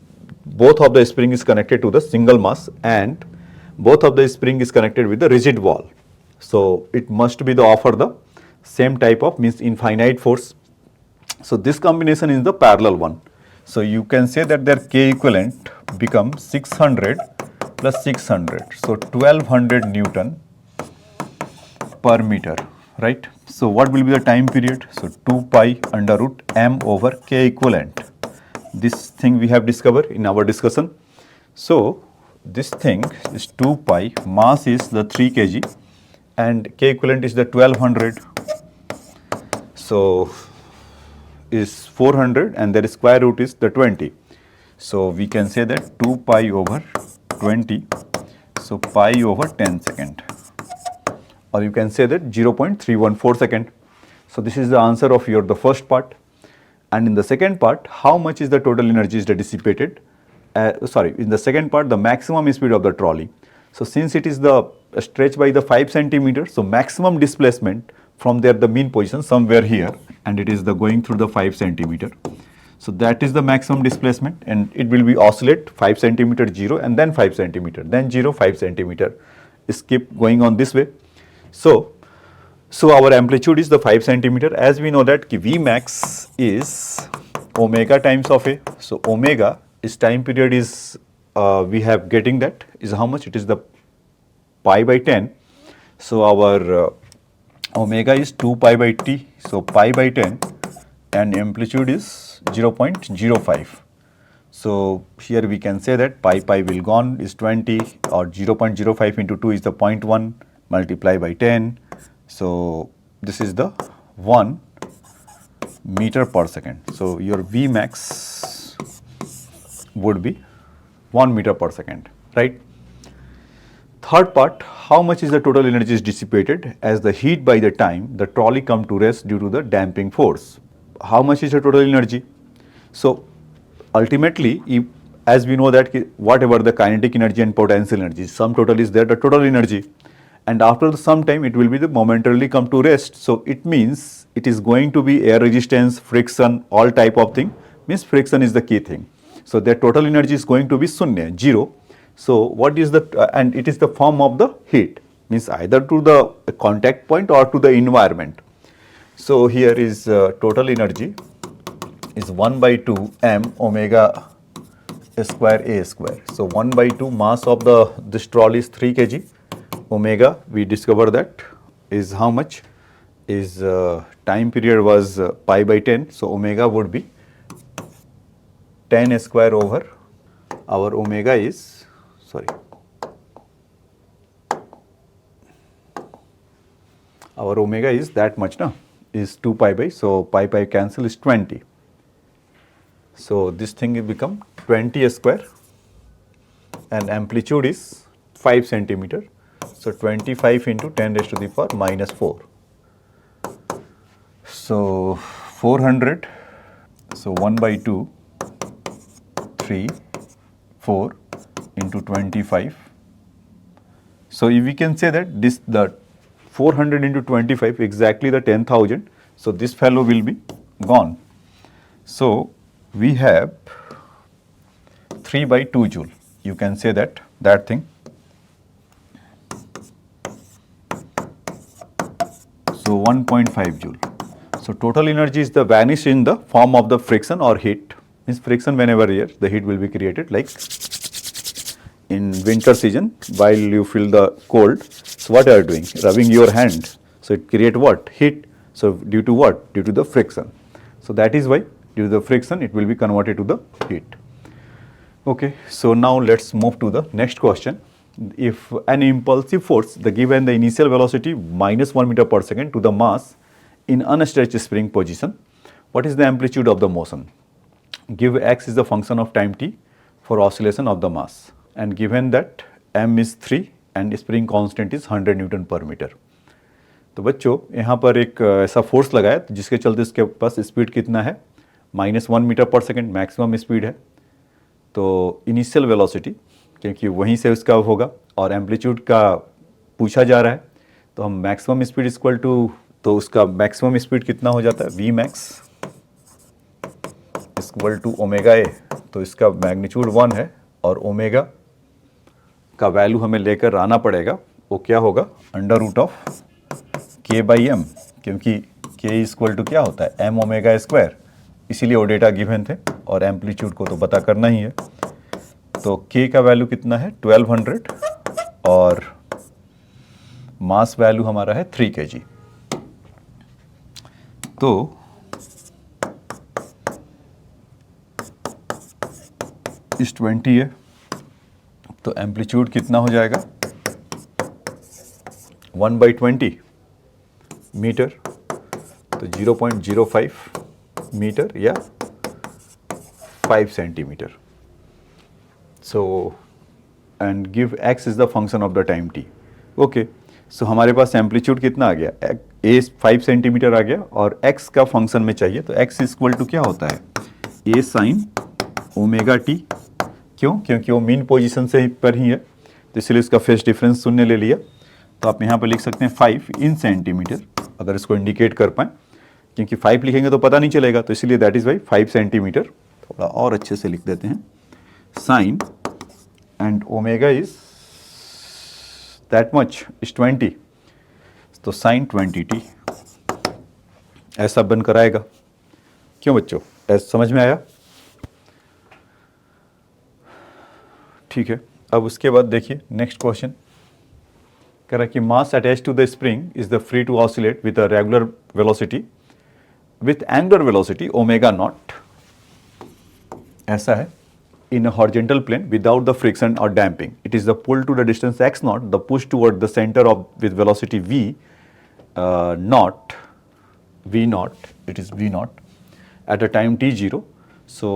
both of the spring is connected to the single mass and both of the spring is connected with the rigid wall. So it must be the offer the same type of, means infinite force. So this combination is the parallel one. So you can say that their K equivalent becomes 600 plus 600. So 1200 Newton per meter, right? So what will be the time period? So 2 pi under root m over K equivalent. This thing we have discovered in our discussion. So this thing is 2 pi, mass is the 3 kg and K equivalent is the 1200. So is 400 and their square root is the 20. So we can say that 2 pi over 20, so pi over 10 second, or you can say that 0.314 second. So this is the answer of your the first part. And in the second part, how much is the total energy is dissipated? In the second part, the maximum speed of the trolley. So since it is the stretch by the 5 centimeters, so maximum displacement from there the mean position somewhere here, and it is the going through the 5 centimeter. So that is the maximum displacement, and it will be oscillate 5 centimeter 0 and then 5 centimeter, then 0, 5 centimeter. Is keep going on this way. So our amplitude is the 5 centimeter. As we know that V max is omega times of A. So omega is time period is we have getting that is how much? It is the pi by 10. So our omega is 2 pi by t. So pi by 10 and amplitude is 0.05. So here we can say that pi will gone is 20, or 0.05 into 2 is the 0.1 multiply by 10. So this is the 1 meter per second. So your V max would be 1 meter per second, right? Third part, how much is the total energy is dissipated as the heat by the time the trolley come to rest due to the damping force. How much is the total energy? So ultimately, as we know that whatever the kinetic energy and potential energy, sum total is there, the total energy, and after some time it will be the momentarily come to rest. So it means it is going to be air resistance, friction, all type of thing, means friction is the key thing. So their total energy is going to be shunya, 0. So what is the, and it is the form of the heat, means either to the contact point or to the environment. So here is total energy is 1 by 2 m omega square A square. So 1 by 2 mass of this trolley is 3 kg. Omega we discover that is how much is time period was pi by 10. So omega would be 10 square over our omega is, our omega is that much, no, is 2 pi by, so pi cancel is 20. So this thing will become 20 square and amplitude is 5 centimeter. So 25 into 10 raised to the power minus 4. So 400, so 1 by 2, 3, 4 into 25. So we can say that the 400 into 25 exactly the 10,000. So this fellow will be gone. So we have 3 by 2 joule. You can say that thing. So 1.5 joule. So total energy is the vanish in the form of the friction or heat. Means friction whenever here the heat will be created, like in winter season while you feel the cold. So what are you doing? Rubbing your hand. So it create what? Heat. So due to what? Due to the friction. So that is why due to the friction it will be converted to the heat. Okay, so now let's move to the next question. If an impulsive force, the given the initial velocity minus 1 meter per second to the mass in unstretched spring position, what is the amplitude of the motion? Give x is the function of time t for oscillation of the mass, and given that m is 3 and spring constant is 100 Newton per metre. तो बच्चों यहाँ पर एक ऐसा force लगाया जिसके चलते इसके पास स्पीड कितना है? -1 मीटर पर सेकेंड मैक्सिमम स्पीड है. तो इनिशियल वेलोसिटी क्योंकि वहीं से उसका होगा और एम्पलीट्यूड का पूछा जा रहा है, तो हम मैक्सिमम स्पीड इक्वल टू, तो उसका मैक्सिमम स्पीड कितना हो जाता है? V max equal to omega a. तो इसका मैग्नीट्यूड 1 है और ओमेगा का वैल्यू हमें लेकर आना पड़ेगा. वो क्या होगा? Under root of k by m, क्योंकि के इक्वल टू क्या होता है? M omega square. इसीलिए वो डेटा गिवन थे और एम्पलीट्यूड को तो पता करना ही है. तो के का वैल्यू कितना है? 1200 और मास वैल्यू हमारा है 3 kg. तो इस 20 है तो एम्पलीट्यूड कितना हो जाएगा? 1/20 मीटर, तो 0.05 मीटर या 5 centimetre. So and give x is the function of the time t. Okay, so हमारे पास एम्पलीट्यूड कितना आ गया? a 5 सेंटीमीटर आ गया और x का फंक्शन में चाहिए, तो x इक्वल टू क्या होता है? a sign omega T. क्यों? क्योंकि वो मीन पोजीशन से पर ही है, तो इसलिए इसका फेस डिफरेंस शून्य ले लिया. तो आप यहाँ पर लिख सकते हैं 5 इन सेंटीमीटर, अगर इसको इंडिकेट कर पाएँ, क्योंकि 5 लिखेंगे तो पता नहीं चलेगा, तो इसलिए दैट इज़ वाई 5 सेंटीमीटर. थोड़ा और अच्छे से लिख देते हैं. Sine and omega is that much is 20, तो साइन 20t ऐसा बनकर आएगा. क्यों बच्चों? ऐसा समझ में आया? ठीक है. अब उसके बाद देखिए नेक्स्ट क्वेश्चन कह रहा है कि mass attach to the spring is the free to oscillate with a regular velocity with angular velocity omega naught. ऐसा है in a horizontal plane without the friction or damping. It is the pull to the distance x naught, the push toward the center of with velocity v naught, v naught, it is v naught at a time t0. So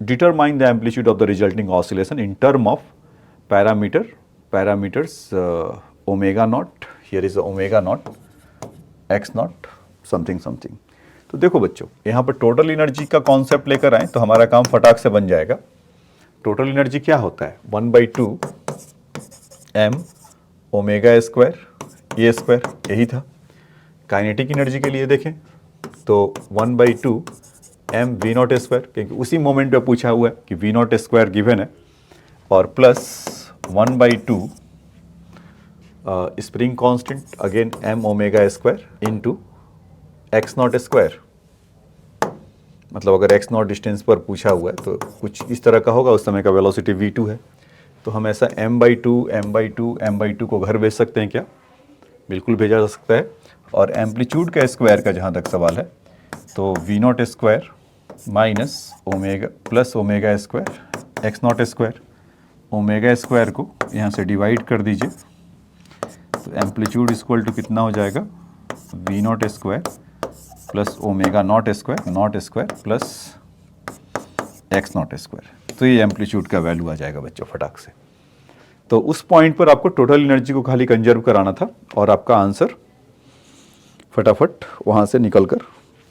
determine the amplitude of the resulting oscillation in term of parameters omega naught. Here is the omega naught, x naught, something something. तो देखो बच्चों, यहाँ पर total energy का concept लेकर आए तो हमारा काम फटाक से बन जाएगा. टोटल एनर्जी क्या होता है? 1/2 m ओमेगा स्क्वायर ए स्क्वायर, यही था. काइनेटिक एनर्जी के लिए देखें तो 1/2 m वी नॉट स्क्वायर, क्योंकि उसी मोमेंट पे पूछा हुआ है कि वी नॉट स्क्वायर गिवन है, और plus 1/2 spring constant again m omega square into x naught square. मतलब अगर एक्स नॉट डिस्टेंस पर पूछा हुआ है तो कुछ इस तरह का होगा. उस समय का वेलोसिटी v2 है, तो हम ऐसा m/2 को घर भेज सकते हैं क्या? बिल्कुल भेजा जा सकता है. और एम्पलीट्यूड का स्क्वायर का जहाँ तक सवाल है तो v naught square minus omega plus omega square x naught square. Omega square को यहाँ से डिवाइड कर दीजिए, तो एम्पलीट्यूड इक्वल टू कितना हो जाएगा? V naught square plus omega naught square plus x naught square. तो ये एम्पलीट्यूड का वैल्यू आ जाएगा बच्चों फटाक से. तो उस पॉइंट पर आपको टोटल एनर्जी को खाली कंजर्व कराना था और आपका आंसर फटाफट वहाँ से निकल कर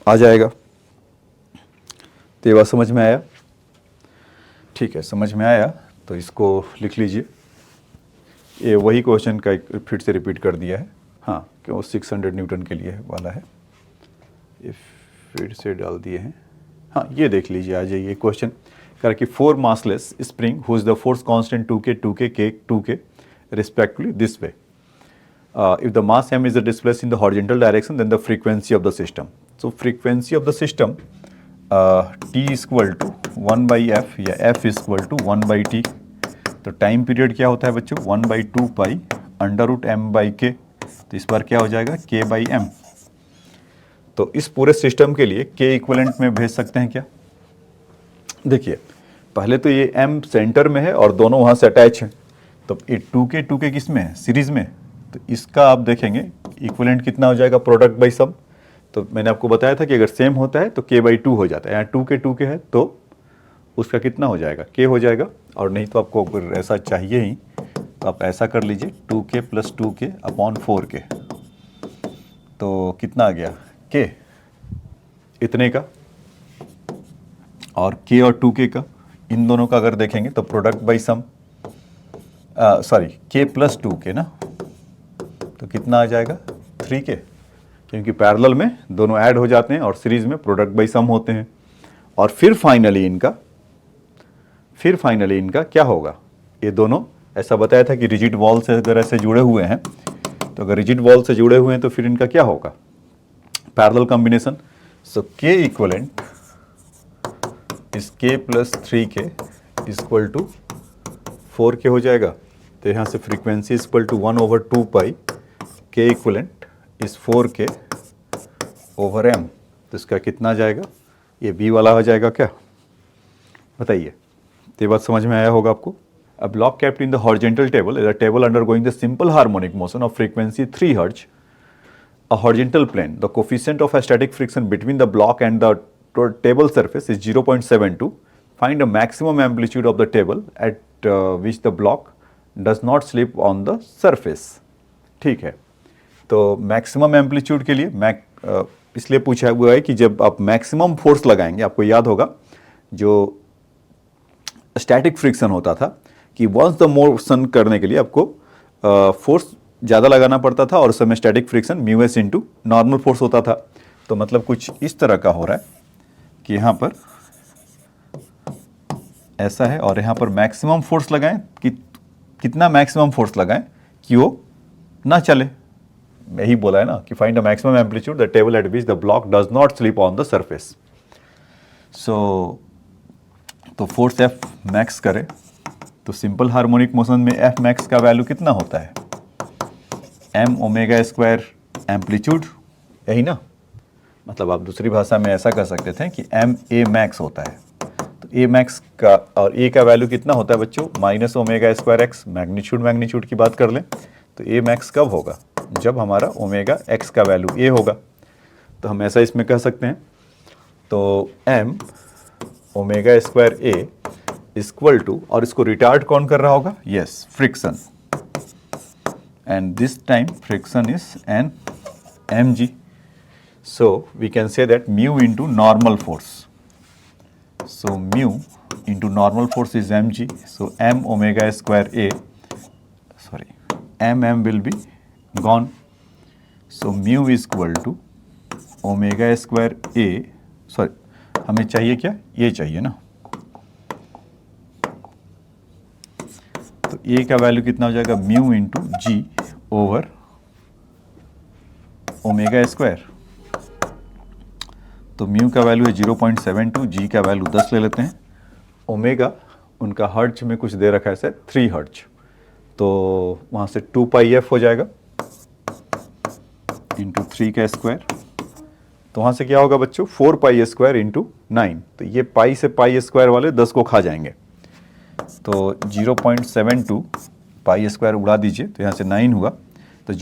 आ जाएगा. तो ये बात समझ में आया? ठीक है, समझ में आया? तो इसको लिख लीजिए। ये वही क्वेश्चन का एक फिर से रिपीट कर दिया है। हाँ, क्यों 600 न्यूटन के लिए वाला है, ये फिर से डाल दिए हैं। हाँ, ये देख लीजिए, आ जाइए क्वेश्चन कर कि 4 massless spring whose the force constant 2k 2k k 2k respectively this way. If the mass m is displaced in the horizontal direction, then the frequency of the system. So frequency of the system t is equal to 1 by f या f is equal to 1 by t. तो time period क्या होता है बच्चों? 1 by 2 pi under root m by k. तो इस बार क्या हो जाएगा? k by m. तो इस पूरे सिस्टम के लिए k इक्विवेलेंट में भेज सकते हैं क्या? देखिए, पहले तो ये m सेंटर में है और दोनों वहाँ से अटैच हैं। तो ये 2k किस में है? सीरीज में। तो इसका आप देखेंगे इक्विवेलेंट कितना हो जाएगा? प्रोडक्ट बाई सम। तो मैंने आपको बताया था कि अगर सेम होता है तो k by 2 हो जाता है। यहाँ 2k है तो उसका कितना हो जाएगा? k हो जाएगा। और नहीं तो आपको अगर ऐसा चाहिए ही तो आप ऐसा कर लीजिए 2k + 2k अपॉन 4k। तो कितना आ गया? k इतने का और k और 2k का, इन दोनों का अगर देखेंगे तो product by sum, sorry k + 2k ना, तो कितना आ जाएगा? 3k, क्योंकि पैरेलल में दोनों ऐड हो जाते हैं और सीरीज में प्रोडक्ट बाई सम होते हैं। और फिर फाइनली इनका क्या होगा? ये दोनों ऐसा बताया था कि रिजिड वॉल से अगर ऐसे जुड़े हुए हैं, तो अगर रिजिड वॉल से जुड़े हुए हैं तो फिर इनका क्या होगा? Parallel combination. So k equivalent is k + 3k equal to 4k हो जाएगा। तो यहाँ से frequency equal to 1/2 pi k equivalent is 4k over m। तो इसका कितना जाएगा? ये b वाला हो जाएगा क्या? बताइए। तो ये बात समझ में आया होगा आपको। A block kept in the horizontal table is a table undergoing the simple harmonic motion of frequency 3 Hz. A horizontal plane. The coefficient of static friction between the block and the table surface is 0.72. Find the maximum amplitude of the table at which the block does not slip on the surface. ठीक है, तो maximum amplitude के लिए इसलिए पूछा हुआ है कि जब आप मैक्सिमम फोर्स लगाएंगे, आपको याद होगा जो स्टैटिक फ्रिक्शन होता था कि वंस द मोशन करने के लिए आपको फोर्स ज़्यादा लगाना पड़ता था और उस समय static friction μs into normal force होता था। तो मतलब कुछ इस तरह का हो रहा है कि यहाँ पर ऐसा है और यहाँ पर मैक्सिमम फोर्स लगाएं कि कितना मैक्सिमम फोर्स लगाएं कि वो ना चले। यही बोला है ना कि find the maximum amplitude the table eight which the block does not slip on the surface. तो फोर्स एफ मैक्स करें तो सिंपल हार्मोनिक मोशन में एफ मैक्स का वैल्यू कितना होता है? m ओमेगा स्क्वायर एम्पलीट्यूड, यही ना। मतलब आप दूसरी भाषा में ऐसा कर सकते थे कि m a मैक्स होता है। तो a मैक्स का और a का वैल्यू कितना होता है बच्चों? -Omega square x। मैग्नीट्यूड की बात कर लें तो a मैक्स कब होगा? जब हमारा ओमेगा x का वैल्यू a होगा। तो हम ऐसा इसमें कह सकते हैं। तो m omega square a equal to, और इसको रिटार्ड कौन कर रहा होगा? Yes, friction. And this time friction is an mg. So we can say that mu into normal force. So mu into normal force is mg. So m omega square a, sorry, mm will be gone. So mu is equal to omega square a, sorry, हमें चाहिए क्या? ये चाहिए ना। तो a का value कितना हो जाएगा? म्यू इंटू जी ओवर ओमेगा स्क्वायर। तो म्यू का वैल्यू है 0.72, जी का वैल्यू 10 ले लेते हैं। ओमेगा उनका हर्ट्ज में कुछ दे रखा है सर 3 हर्ट्ज, तो वहाँ से 2 पाई एफ हो जाएगा इंटू 3 का स्क्वायर। तो वहाँ से क्या होगा बच्चों? 4 पाई स्क्वायर इंटू 9। तो ये पाई से पाई स्क्वायर वाले 10 को खा जाएंगे। तो 0.72 पाई स्क्वायर उड़ा दीजिए तो यहाँ से 9 हुआ। तो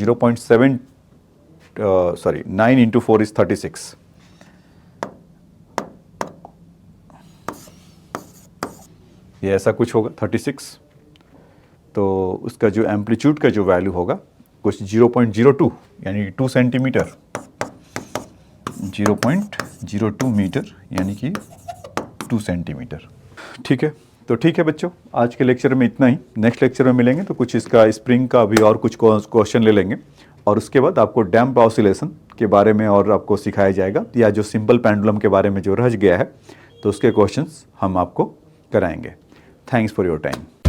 9 इंटू 4 इज 36। ये ऐसा कुछ होगा 36। तो उसका जो एम्पलीट्यूड का जो वैल्यू होगा कुछ 0.02 यानी 2 सेंटीमीटर, 0.02 मीटर यानी कि 2 सेंटीमीटर। ठीक है, तो ठीक है बच्चों, आज के लेक्चर में इतना ही। नेक्स्ट लेक्चर में मिलेंगे तो कुछ इसका स्प्रिंग का भी और कुछ क्वेश्चन ले लेंगे, और उसके बाद आपको डैम्प ऑसिलेशन के बारे में और आपको सिखाया जाएगा, या जो सिंपल पेंडुलम के बारे में जो रह गया है तो उसके क्वेश्चंस हम आपको कराएंगे। Thanks for your time.